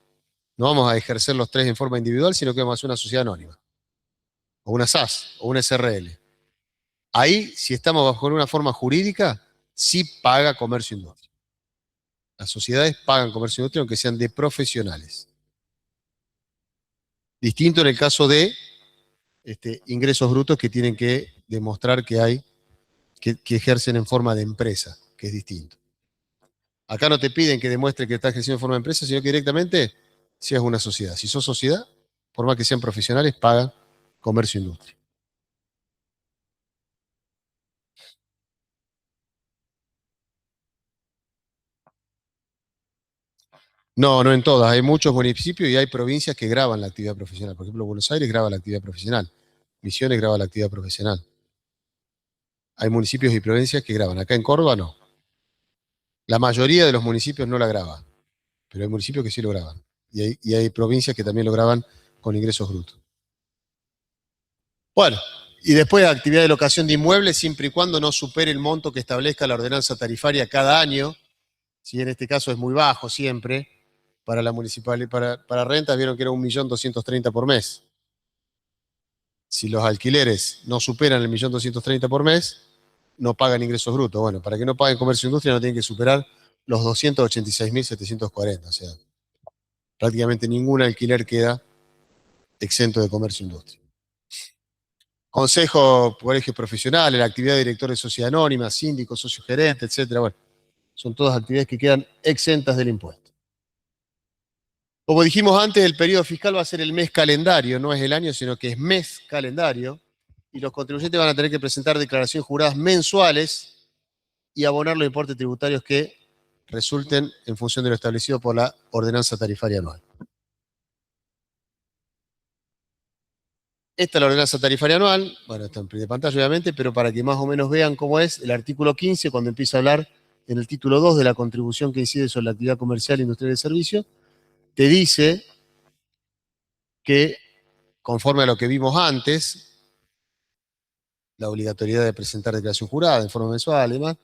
No vamos a ejercer los tres en forma individual, sino que vamos a hacer una sociedad anónima, o una SAS, o una SRL. Ahí, si estamos bajo una forma jurídica, sí paga comercio e industria. Las sociedades pagan comercio e industria aunque sean de profesionales. Distinto en el caso de ingresos brutos que tienen que demostrar que hay, que ejercen en forma de empresa, que es distinto. Acá no te piden que demuestre que estás ejerciendo en forma de empresa, sino que directamente seas una sociedad. Si sos sociedad, por más que sean profesionales, pagan comercio e industria. No, no en todas. Hay muchos municipios y hay provincias que graban la actividad profesional. Por ejemplo, Buenos Aires graba la actividad profesional. Misiones graba la actividad profesional. Hay municipios y provincias que graban. Acá en Córdoba no. La mayoría de los municipios no la graban, pero hay municipios que sí lo graban. Y hay provincias que también lo graban con ingresos brutos. Bueno, y después actividad de locación de inmuebles siempre y cuando no supere el monto que establezca la ordenanza tarifaria cada año. Si en este caso es muy bajo siempre, para la municipalidad, para rentas vieron que era 1.230.000 por mes. Si los alquileres no superan el 1.230.000 por mes, no pagan ingresos brutos. Bueno, para que no paguen comercio e industria no tienen que superar los 286.740. O sea, prácticamente ningún alquiler queda exento de comercio e industria. Consejo, colegios profesionales, la actividad de director de sociedad anónima, síndico, socio gerente, etcétera. Bueno, son todas actividades que quedan exentas del impuesto. Como dijimos antes, el periodo fiscal va a ser el mes calendario, no es el año, sino que es mes calendario, y los contribuyentes van a tener que presentar declaraciones juradas mensuales y abonar los importes tributarios que resulten en función de lo establecido por la ordenanza tarifaria anual. Esta es la ordenanza tarifaria anual, bueno, está en de pantalla obviamente, pero para que más o menos vean cómo es, el artículo 15, cuando empieza a hablar en el título 2 de la contribución que incide sobre la actividad comercial, industrial y de servicio, te dice que, conforme a lo que vimos antes, la obligatoriedad de presentar declaración jurada en forma mensual y demás,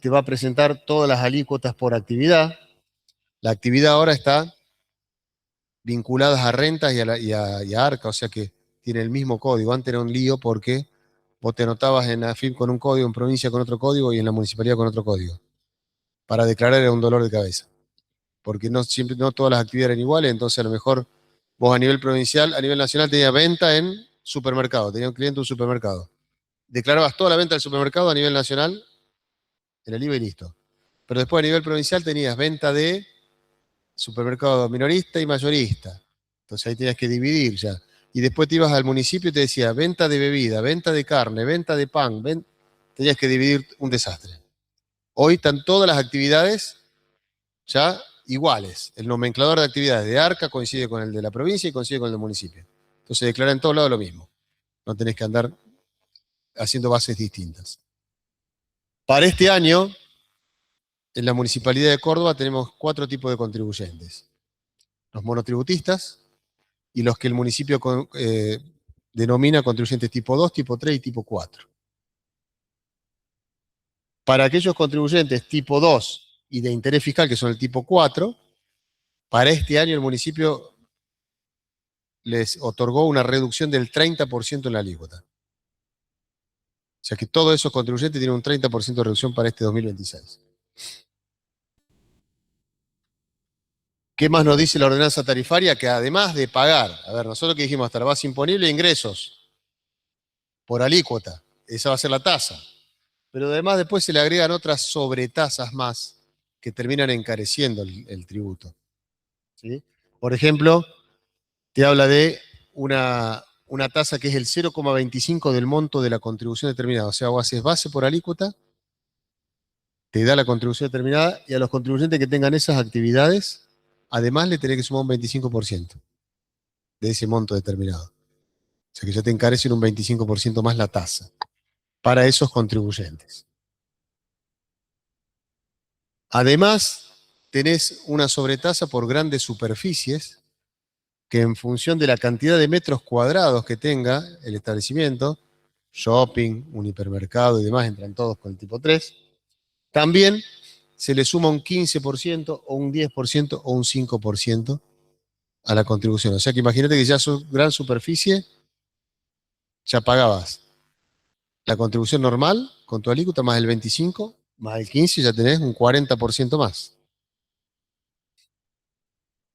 te va a presentar todas las alícuotas por actividad. La actividad ahora está vinculadas a rentas y a ARCA, o sea que tiene el mismo código. Antes era un lío porque vos te anotabas en AFIP con un código, en provincia con otro código y en la municipalidad con otro código. Para declarar era un dolor de cabeza, porque no, siempre, no todas las actividades eran iguales, entonces a lo mejor vos a nivel provincial, a nivel nacional tenías venta en supermercado, tenía un cliente en un supermercado. Declarabas toda la venta del supermercado a nivel nacional en el IVA y listo. Pero después a nivel provincial tenías venta de supermercado minorista y mayorista. Entonces ahí tenías que dividir ya. Y después te ibas al municipio y te decía venta de bebida, venta de carne, venta de pan. Tenías que dividir, un desastre. Hoy están todas las actividades ya iguales. El nomenclador de actividades de ARCA coincide con el de la provincia y coincide con el del municipio. Entonces declara en todos lados lo mismo. No tenés que andar haciendo bases distintas. Para este año, en la Municipalidad de Córdoba tenemos 4 tipos de contribuyentes. Los monotributistas y los que el municipio denomina contribuyentes tipo 2, tipo 3 y tipo 4. Para aquellos contribuyentes tipo 2 y de interés fiscal, que son el tipo 4, para este año el municipio les otorgó una reducción del 30% en la alícuota. O sea que todos esos contribuyentes tienen un 30% de reducción para este 2026. ¿Qué más nos dice la ordenanza tarifaria? Que además de pagar, a ver, nosotros que dijimos hasta la base imponible, ingresos por alícuota, esa va a ser la tasa. Pero además después se le agregan otras sobretasas más que terminan encareciendo el tributo. ¿Sí? Por ejemplo, te habla de una tasa que es el 0,25 del monto de la contribución determinada. O sea, vos haces base por alícuota, te da la contribución determinada y a los contribuyentes que tengan esas actividades, además le tenés que sumar un 25% de ese monto determinado. O sea que ya te encarecen un 25% más la tasa para esos contribuyentes. Además, tenés una sobretasa por grandes superficies que en función de la cantidad de metros cuadrados que tenga el establecimiento, shopping, un hipermercado y demás, entran todos con el tipo 3, también se le suma un 15% o un 10% o un 5% a la contribución. O sea que imagínate que ya su gran superficie, ya pagabas la contribución normal con tu alícuota más el 25, más el 15, ya tenés un 40% más.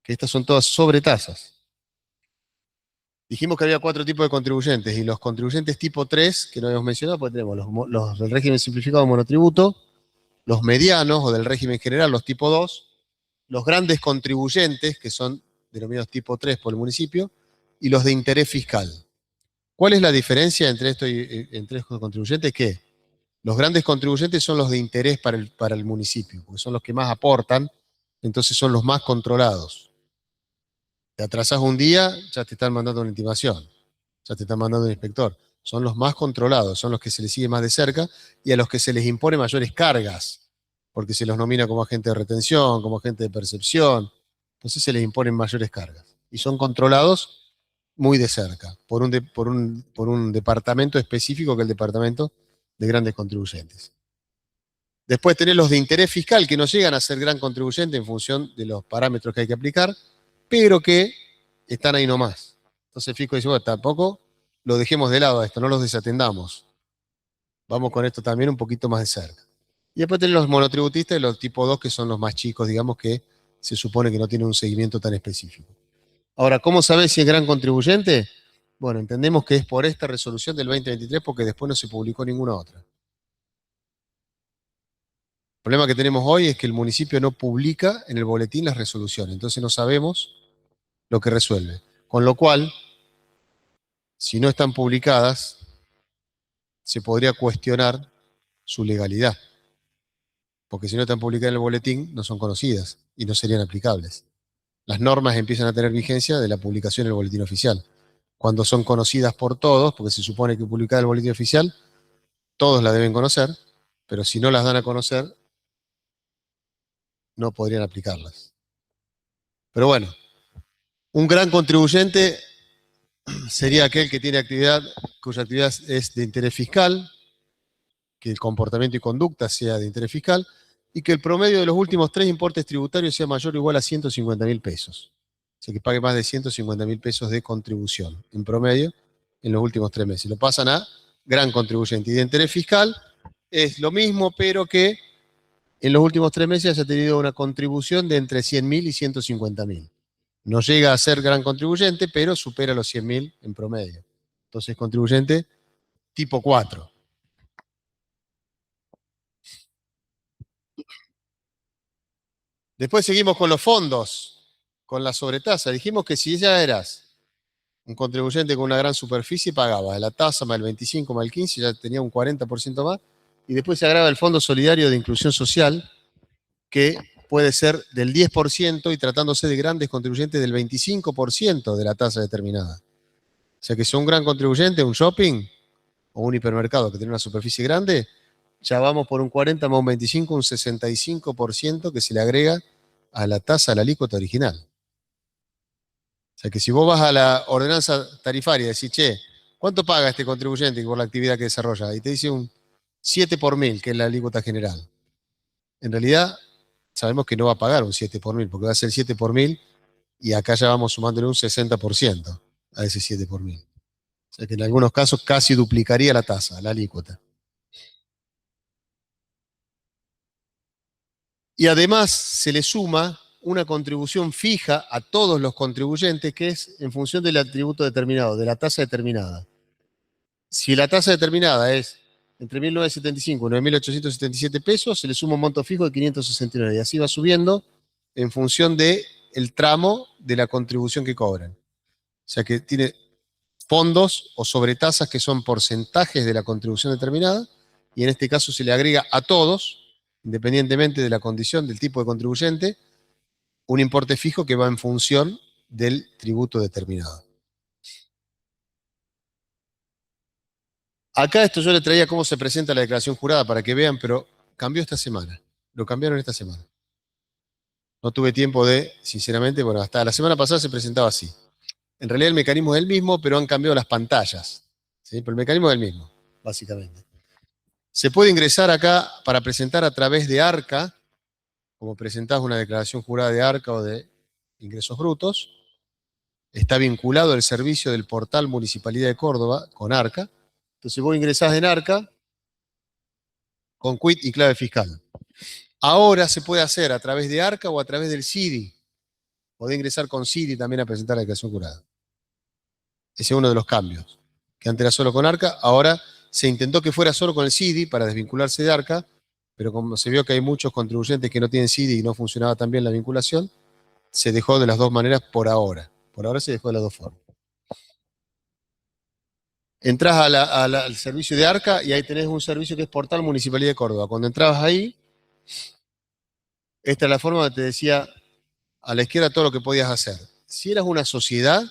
Que estas son todas sobretasas. Dijimos que había 4 tipos de contribuyentes y los contribuyentes tipo 3, que no habíamos mencionado, pues tenemos los del régimen simplificado de monotributo, los medianos o del régimen general, los tipo 2, los grandes contribuyentes, que son denominados tipo 3 por el municipio, y los de interés fiscal. ¿Cuál es la diferencia entre estos contribuyentes? Que los grandes contribuyentes son los de interés para el municipio, porque son los que más aportan, entonces son los más controlados. Te atrasás un día, ya te están mandando una intimación, ya te están mandando un inspector. Son los más controlados, son los que se les sigue más de cerca y a los que se les impone mayores cargas, porque se los nomina como agente de retención, como agente de percepción, entonces se les imponen mayores cargas. Y son controlados muy de cerca, por un departamento específico que es el departamento de grandes contribuyentes. Después tenés los de interés fiscal, que no llegan a ser gran contribuyente en función de los parámetros que hay que aplicar, pero que están ahí nomás. Entonces el fisco dice, bueno, tampoco lo dejemos de lado a esto, no los desatendamos. Vamos con esto también un poquito más de cerca. Y después tenemos los monotributistas y los tipo 2, que son los más chicos, digamos, que se supone que no tienen un seguimiento tan específico. Ahora, ¿cómo sabes si es gran contribuyente? Bueno, entendemos que es por esta resolución del 2023 porque después no se publicó ninguna otra. El problema que tenemos hoy es que el municipio no publica en el boletín las resoluciones, entonces no sabemos lo que resuelve. Con lo cual, si no están publicadas, se podría cuestionar su legalidad, porque si no están publicadas en el boletín, no son conocidas y no serían aplicables. Las normas empiezan a tener vigencia de la publicación en el boletín oficial. Cuando son conocidas por todos, porque se supone que publicada en el boletín oficial, todos la deben conocer, pero si no las dan a conocer, no podrían aplicarlas. Pero bueno, un gran contribuyente sería aquel que tiene actividad, cuya actividad es de interés fiscal, que el comportamiento y conducta sea de interés fiscal, y que el promedio de los últimos 3 importes tributarios sea mayor o igual a 150.000 pesos. O sea, que pague más de 150.000 pesos de contribución en promedio en los últimos 3 meses. Lo pasan a gran contribuyente. Y de interés fiscal es lo mismo, pero que en los últimos 3 meses haya tenido una contribución de entre 100.000 y 150.000. No llega a ser gran contribuyente, pero supera los 100.000 en promedio. Entonces, contribuyente tipo 4. Después seguimos con los fondos, con la sobretasa. Dijimos que si ya eras un contribuyente con una gran superficie, pagaba la tasa más el 25 más el 15, ya tenía un 40% más. Y después se agrava el Fondo Solidario de Inclusión Social, que puede ser del 10% y tratándose de grandes contribuyentes del 25% de la tasa determinada. O sea que si un gran contribuyente, un shopping o un hipermercado que tiene una superficie grande, ya vamos por un 40 más un 25, un 65% que se le agrega a la tasa, a la alícuota original. O sea que si vos vas a la ordenanza tarifaria y decís, che, ¿cuánto paga este contribuyente por la actividad que desarrolla? Y te dice un 7 por mil, que es la alícuota general. En realidad, sabemos que no va a pagar un 7 por mil, porque va a ser 7 por mil y acá ya vamos sumándole un 60% a ese 7 por mil. O sea que en algunos casos casi duplicaría la tasa, la alícuota. Y además se le suma una contribución fija a todos los contribuyentes que es en función del atributo determinado, de la tasa determinada. Si la tasa determinada es entre 1.975 y 9.877 pesos, se le suma un monto fijo de 569 y así va subiendo en función del tramo de la contribución que cobran. O sea que tiene fondos o sobretasas que son porcentajes de la contribución determinada y en este caso se le agrega a todos, independientemente de la condición del tipo de contribuyente, un importe fijo que va en función del tributo determinado. Acá esto yo le traía cómo se presenta la declaración jurada para que vean, pero cambió esta semana. Lo cambiaron esta semana. No tuve tiempo de, sinceramente, bueno, hasta la semana pasada se presentaba así. En realidad el mecanismo es el mismo, pero han cambiado las pantallas. ¿Sí? Pero el mecanismo es el mismo, básicamente. Se puede ingresar acá para presentar a través de ARCA, como presentás una declaración jurada de ARCA o de ingresos brutos. Está vinculado el servicio del portal Municipalidad de Córdoba con ARCA. Entonces vos ingresás en ARCA con quit y clave fiscal. Ahora se puede hacer a través de ARCA o a través del CIDI. Podés ingresar con CIDI también a presentar la declaración jurada. Ese es uno de los cambios. Que antes era solo con ARCA, ahora se intentó que fuera solo con el CIDI para desvincularse de ARCA, pero como se vio que hay muchos contribuyentes que no tienen CIDI y no funcionaba tan bien la vinculación, se dejó de las dos maneras por ahora. Por ahora se dejó de las dos formas. Entrás al servicio de ARCA y ahí tenés un servicio que es Portal Municipalidad de Córdoba. Cuando entrabas ahí, esta es la forma donde te decía a la izquierda todo lo que podías hacer. Si eras una sociedad,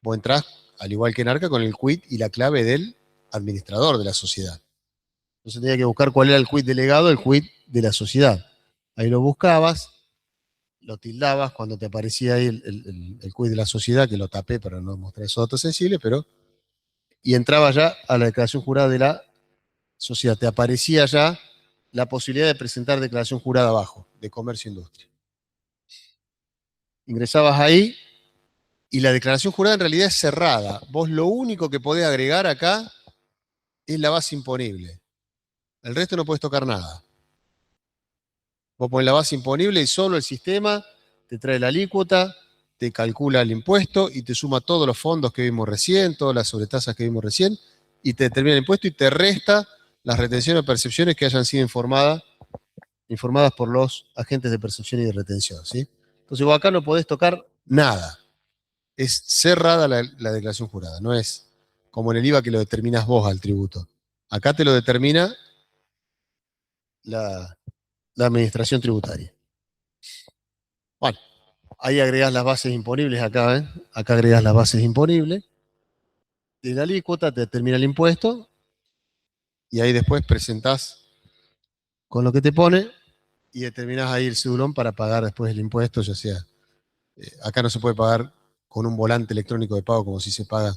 vos entrás, al igual que en ARCA, con el quit y la clave del administrador de la sociedad. Entonces tenía que buscar cuál era el quit delegado, el quit de la sociedad. Ahí lo buscabas, lo tildabas cuando te aparecía ahí el quit de la sociedad, que lo tapé para no mostrar esos datos sensibles, pero y entraba ya a la declaración jurada de la sociedad. Te aparecía ya la posibilidad de presentar declaración jurada abajo, de comercio e industria. Ingresabas ahí Y la declaración jurada en realidad es cerrada. Vos lo único que podés agregar acá es la base imponible. El resto no podés tocar nada. Vos pones la base imponible y solo el sistema te trae la alícuota, te calcula el impuesto y te suma todos los fondos que vimos recién, todas las sobretasas que vimos recién, y te determina el impuesto y te resta las retenciones o percepciones que hayan sido informadas por los agentes de percepción y de retención. ¿Sí? Entonces vos acá no podés tocar nada. Es cerrada la declaración jurada, no es como en el IVA que lo determinas vos al tributo. Acá te lo determina la, la administración tributaria. Bueno, ahí agregás las bases imponibles acá, ¿eh? Acá agregás las bases imponibles. De la alícuota te determina el impuesto y ahí después presentás con lo que te pone y determinás ahí el cedulón para pagar después el impuesto, ya sea. Acá no se puede pagar con un volante electrónico de pago como si se paga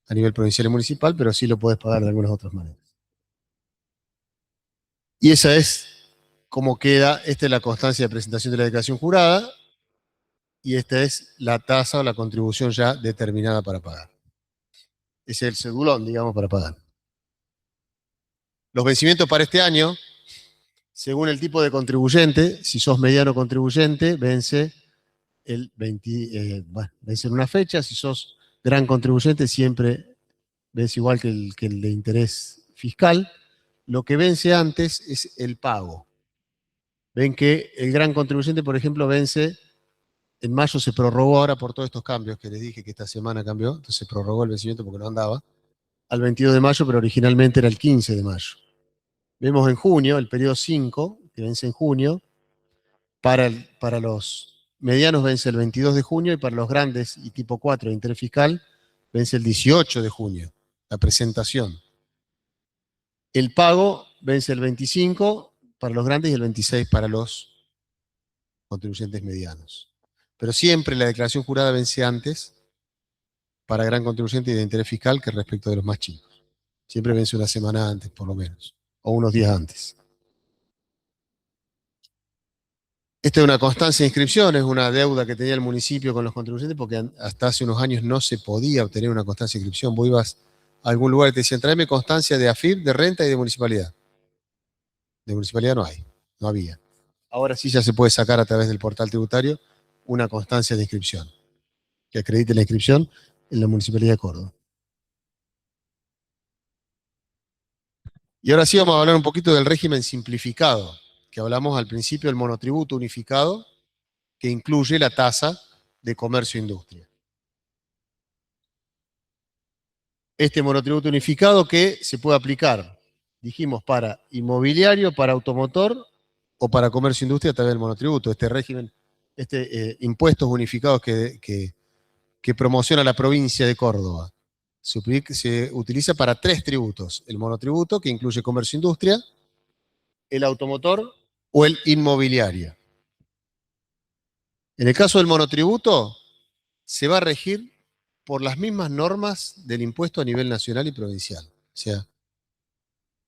a nivel provincial y municipal, pero sí lo puedes pagar de algunas otras maneras. Y esa es cómo queda, esta es la constancia de presentación de la declaración jurada y esta es la tasa o la contribución ya determinada para pagar. Ese es el cedulón, digamos, para pagar. Los vencimientos para este año, según el tipo de contribuyente, si sos mediano contribuyente, vence vence en una fecha, si sos gran contribuyente, siempre vence igual que el de interés fiscal. Lo que vence antes es el pago. Ven que el gran contribuyente, por ejemplo, vence en mayo, se prorrogó ahora por todos estos cambios que les dije que esta semana cambió, entonces se prorrogó el vencimiento porque no andaba, al 22 de mayo, pero originalmente era el 15 de mayo. Vemos en junio, el periodo 5, que vence en junio, para los medianos vence el 22 de junio y para los grandes y tipo 4 de interés fiscal vence el 18 de junio, la presentación. El pago vence el 25 para los grandes y el 26 para los contribuyentes medianos. Pero siempre la declaración jurada vence antes para gran contribuyente y de interés fiscal que respecto de los más chicos. Siempre vence una semana antes, por lo menos, o unos días antes. Esta es una constancia de inscripción, es una deuda que tenía el municipio con los contribuyentes porque hasta hace unos años no se podía obtener una constancia de inscripción. Vos ibas a algún lugar y te decían, tráeme constancia de AFIP, de renta y de municipalidad. De municipalidad no hay, no había. Ahora sí ya se puede sacar a través del portal tributario una constancia de inscripción que acredite la inscripción en la Municipalidad de Córdoba. Y ahora sí vamos a hablar un poquito del régimen simplificado, que hablamos al principio del monotributo unificado, que incluye la tasa de comercio e industria. Este monotributo unificado que se puede aplicar, dijimos, para inmobiliario, para automotor o para comercio e industria a través del monotributo. Este régimen, impuestos unificados que promociona la provincia de Córdoba. Se utiliza para 3 tributos. El monotributo, que incluye comercio e industria, el automotor o el inmobiliario. En el caso del monotributo, se va a regir por las mismas normas del impuesto a nivel nacional y provincial. O sea,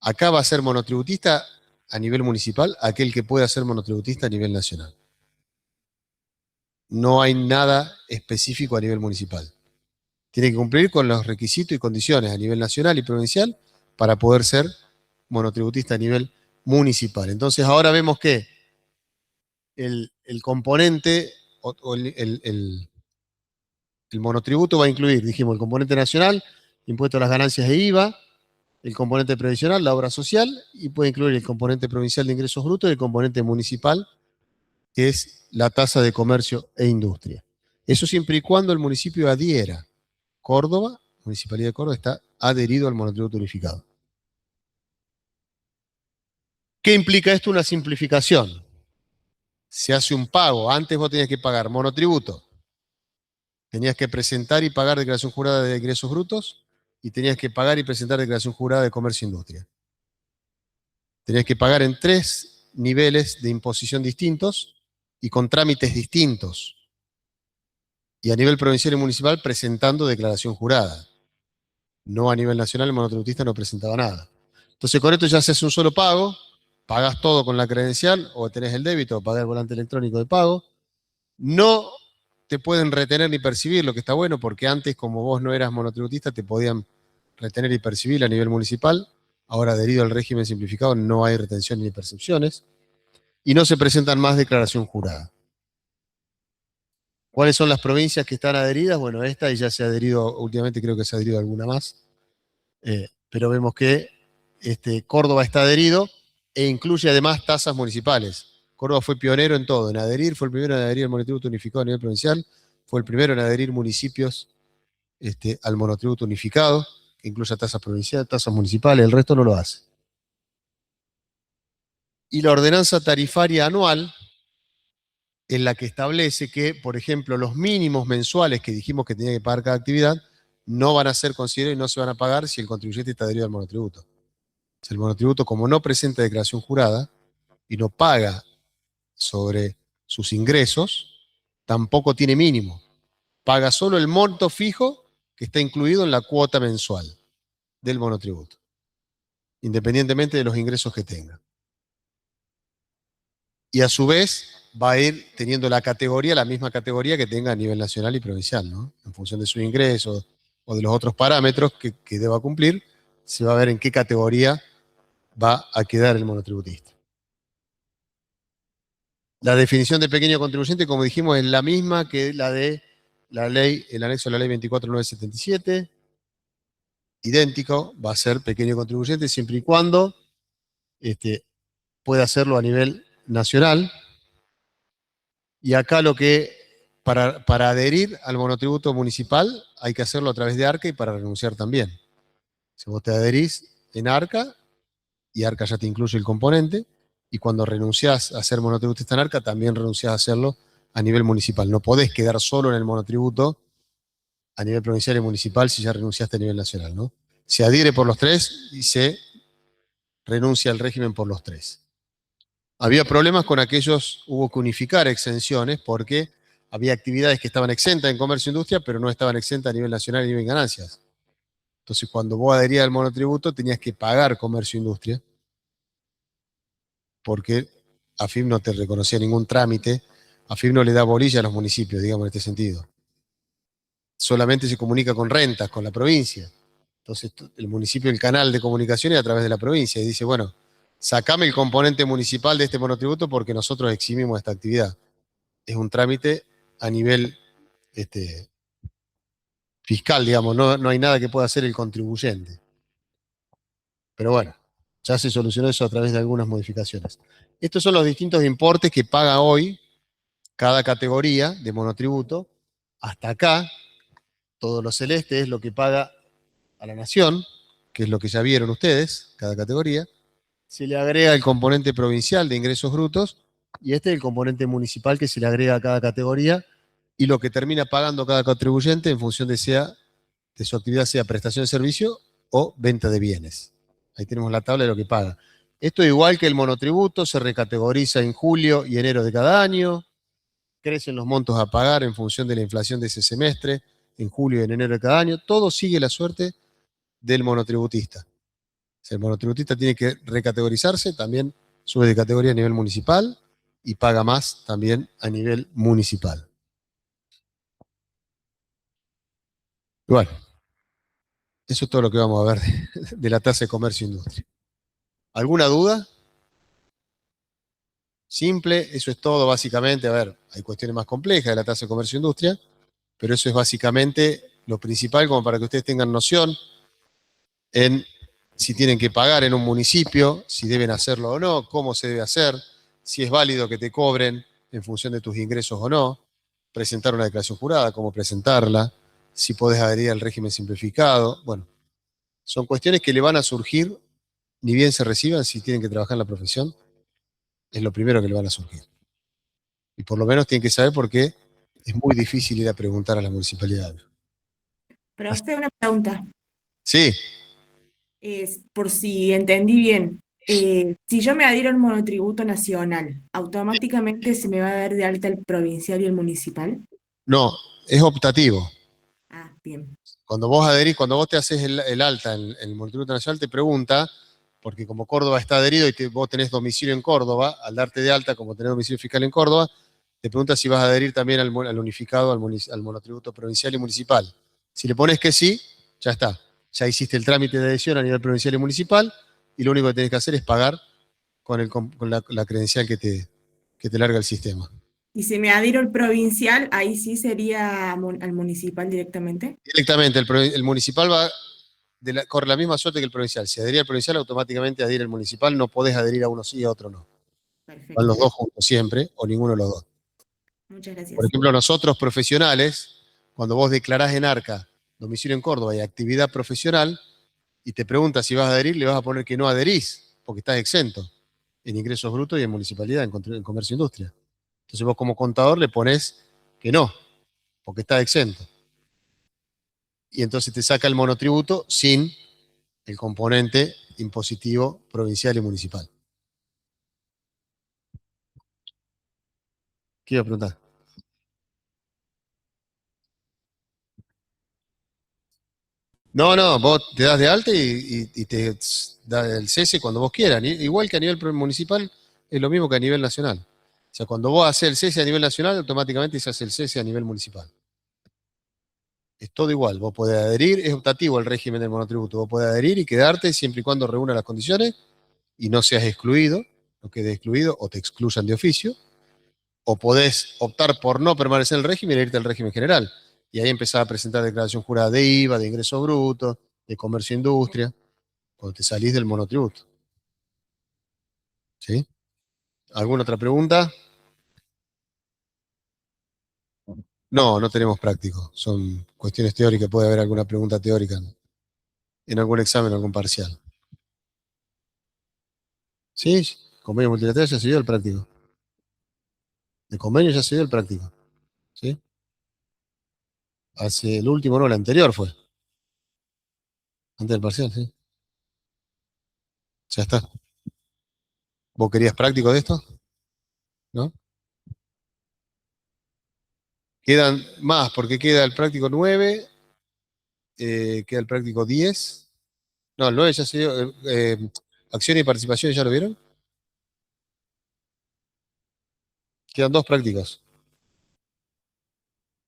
acá va a ser monotributista a nivel municipal aquel que pueda ser monotributista a nivel nacional. No hay nada específico a nivel municipal. Tiene que cumplir con los requisitos y condiciones a nivel nacional y provincial para poder ser monotributista a nivel municipal. Entonces ahora vemos que el componente o el monotributo va a incluir, dijimos, el componente nacional, impuesto a las ganancias de IVA, el componente previsional, la obra social, y puede incluir el componente provincial de ingresos brutos y el componente municipal, que es la tasa de comercio e industria. Eso siempre y cuando el municipio adhiera. Córdoba, Municipalidad de Córdoba, está adherido al monotributo unificado. ¿Qué implica esto? Una simplificación. Se hace un pago. Antes vos tenías que pagar monotributo. Tenías que presentar y pagar declaración jurada de ingresos brutos y tenías que pagar y presentar declaración jurada de comercio e industria. Tenías que pagar en 3 niveles de imposición distintos y con trámites distintos. Y a nivel provincial y municipal presentando declaración jurada. No a nivel nacional, el monotributista no presentaba nada. Entonces con esto ya se hace un solo pago, pagas todo con la credencial o tenés el débito o pagás el volante electrónico de pago. No te pueden retener ni percibir, lo que está bueno, porque antes, como vos no eras monotributista, te podían retener y percibir a nivel municipal. Ahora, adherido al régimen simplificado, no hay retención ni percepciones. Y no se presentan más declaración jurada. ¿Cuáles son las provincias que están adheridas? Bueno, esta y ya se ha adherido, últimamente creo que se ha adherido alguna más. Pero vemos que Córdoba está adherido e incluye además tasas municipales. Córdoba fue pionero en todo, en adherir, fue el primero en adherir al monotributo unificado a nivel provincial, fue el primero en adherir municipios al monotributo unificado, que incluye tasas provinciales, tasas municipales, el resto no lo hace. Y la ordenanza tarifaria anual es la que establece que, por ejemplo, los mínimos mensuales que dijimos que tenía que pagar cada actividad no van a ser considerados y no se van a pagar si el contribuyente está adherido al monotributo. Si el monotributo, como no presenta declaración jurada y no paga sobre sus ingresos, tampoco tiene mínimo. Paga solo el monto fijo que está incluido en la cuota mensual del monotributo, independientemente de los ingresos que tenga. Y a su vez va a ir teniendo la categoría, la misma categoría que tenga a nivel nacional y provincial, ¿no? En función de sus ingresos o de los otros parámetros que deba cumplir, se va a ver en qué categoría va a quedar el monotributista. La definición de pequeño contribuyente, como dijimos, es la misma que la de la ley, el anexo a la ley 24.977. Idéntico, va a ser pequeño contribuyente siempre y cuando pueda hacerlo a nivel nacional. Y acá lo que, para adherir al monotributo municipal, hay que hacerlo a través de ARCA y para renunciar también. Si vos te adherís en ARCA, y ARCA ya te incluye el componente, y cuando renunciás a ser monotributista en ARCA, también renunciás a hacerlo a nivel municipal. No podés quedar solo en el monotributo a nivel provincial y municipal si ya renunciaste a nivel nacional, ¿no? Se adhiere por los tres y se renuncia al régimen por los tres. Había problemas con aquellos, hubo que unificar exenciones porque había actividades que estaban exentas en comercio e industria, pero no estaban exentas a nivel nacional y nivel ganancias. Entonces, cuando vos adherías al monotributo, tenías que pagar comercio e industria, porque AFIP no te reconocía ningún trámite, AFIP no le da bolilla a los municipios, digamos, en este sentido. Solamente se comunica con rentas, con la provincia. Entonces, el municipio, el canal de comunicación es a través de la provincia, y dice, bueno, sacame el componente municipal de este monotributo porque nosotros eximimos esta actividad. Es un trámite a nivel fiscal, digamos, no hay nada que pueda hacer el contribuyente. Pero bueno, ya se solucionó eso a través de algunas modificaciones. Estos son los distintos importes que paga hoy cada categoría de monotributo. Hasta acá, todo lo celeste es lo que paga a la nación, que es lo que ya vieron ustedes, cada categoría. Se le agrega el componente provincial de ingresos brutos y este es el componente municipal que se le agrega a cada categoría y lo que termina pagando cada contribuyente en función de su actividad, sea prestación de servicio o venta de bienes. Ahí tenemos la tabla de lo que paga. Esto, igual que el monotributo, se recategoriza en julio y enero de cada año. Crecen los montos a pagar en función de la inflación de ese semestre, en julio y en enero de cada año. Todo sigue la suerte del monotributista. Si el monotributista tiene que recategorizarse, también sube de categoría a nivel municipal y paga más también a nivel municipal. Bueno, eso es todo lo que vamos a ver de la tasa de comercio e industria. ¿Alguna duda? Simple, eso es todo básicamente. A ver, hay cuestiones más complejas de la tasa de comercio e industria, pero eso es básicamente lo principal, como para que ustedes tengan noción en si tienen que pagar en un municipio, si deben hacerlo o no, cómo se debe hacer, si es válido que te cobren en función de tus ingresos o no, presentar una declaración jurada, cómo presentarla, si podés adherir al régimen simplificado. Bueno, son cuestiones que le van a surgir, ni bien se reciban, si tienen que trabajar en la profesión, es lo primero que le van a surgir. Y por lo menos tienen que saber por qué es muy difícil ir a preguntar a las municipalidades. Profe, una pregunta, Sí, por si entendí bien. Si yo me adhiero al monotributo nacional, ¿automáticamente se me va a dar de alta el provincial y el municipal? no, es optativo. Ah, bien. Cuando vos adherís, cuando vos te haces el alta en el monotributo nacional, te pregunta, porque como Córdoba está adherido y vos tenés domicilio en Córdoba, al darte de alta, como tenés domicilio fiscal en Córdoba, te pregunta si vas a adherir también al unificado, al monotributo provincial y municipal. Si le pones que sí, ya está. Ya hiciste el trámite de adhesión a nivel provincial y municipal y lo único que tenés que hacer es pagar con la credencial que te larga el sistema. Y si me adhiero al provincial, ahí sí sería al municipal directamente. Directamente, el municipal corre la misma suerte que el provincial. Si adhería al provincial, automáticamente adhiere al municipal. No podés adherir a uno sí y a otro no. Van los Perfecto. dos juntos siempre, o ninguno de los dos. Muchas Por gracias. ejemplo, nosotros profesionales, cuando vos declarás en ARCA domicilio en Córdoba y actividad profesional, y te preguntas si vas a adherir, le vas a poner que no adherís, porque estás exento en ingresos brutos y en municipalidad, en comercio e industria. Entonces vos como contador le pones que no, porque estás exento. Y entonces te saca el monotributo sin el componente impositivo provincial y municipal. ¿Qué iba a preguntar? No, no, vos te das de alta y te da el cese cuando vos quieras. Igual que a nivel municipal, es lo mismo que a nivel nacional. O sea, cuando vos haces el cese a nivel nacional, automáticamente se hace el cese a nivel municipal. Es todo igual. Vos podés adherir, es optativo el régimen del monotributo. Vos podés adherir y quedarte siempre y cuando reúna las condiciones y no seas excluido, no quedes excluido o te excluyan de oficio. O podés optar por no permanecer en el régimen e irte al régimen general. Y ahí empezás a presentar declaración jurada de IVA, de ingresos brutos, de comercio e industria, cuando te salís del monotributo. ¿Sí? ¿Alguna otra pregunta? No, no tenemos práctico. Son cuestiones teóricas. Puede haber alguna pregunta teórica en algún examen o algún parcial. ¿Sí? Convenio multilateral ya se dio el práctico. El convenio ya se dio el práctico. ¿Sí? Hace el último, no, el anterior fue. Antes del parcial, sí. Ya está. ¿Vos querías práctico de esto? ¿No? Quedan más, porque queda el práctico 9, queda el práctico 10. No, el 9 ya se dio. Acciones y participaciones, ¿ya lo vieron? Quedan dos prácticos.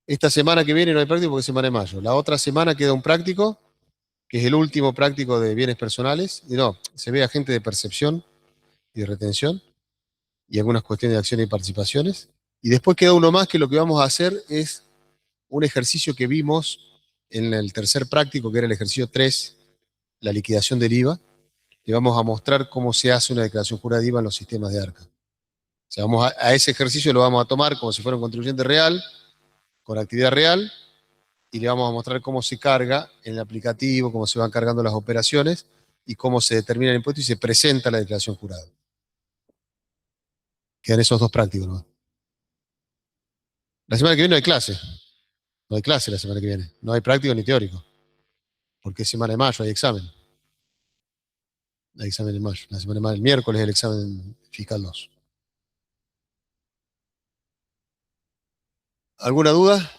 Esta semana que viene no hay práctico porque es semana de mayo. La otra semana queda un práctico, que es el último práctico de bienes personales. Y no, se ve agente de percepción y de retención y algunas cuestiones de acciones y participaciones. Y después queda uno más que lo que vamos a hacer es un ejercicio que vimos en el tercer práctico, que era el ejercicio 3, la liquidación del IVA. Le vamos a mostrar cómo se hace una declaración jurada de IVA en los sistemas de ARCA. O sea, a ese ejercicio lo vamos a tomar como si fuera un contribuyente real, con actividad real, y le vamos a mostrar cómo se carga en el aplicativo, cómo se van cargando las operaciones y cómo se determina el impuesto y se presenta la declaración jurada. Quedan esos dos prácticos, ¿no? La semana que viene no hay clase. No hay clase la semana que viene. No hay práctico ni teórico. Porque es semana de mayo, hay examen. Hay examen en mayo. La semana de mayo, el miércoles, el examen fiscal 2. ¿Alguna duda?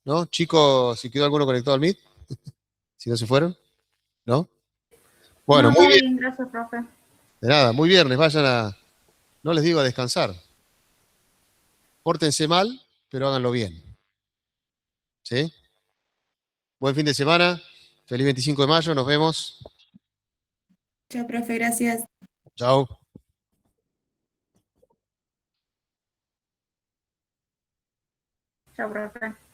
¿No? Chicos, si quedó alguno conectado al Meet, si no se fueron, ¿no? Bueno, No, muy todo bien. bien, gracias, profe. De nada, muy viernes, vayan no les digo a descansar. Pórtense mal, pero háganlo bien. ¿Sí? Buen fin de semana. Feliz 25 de mayo, nos vemos. Chao, profe, gracias. Chao. Chao, profe.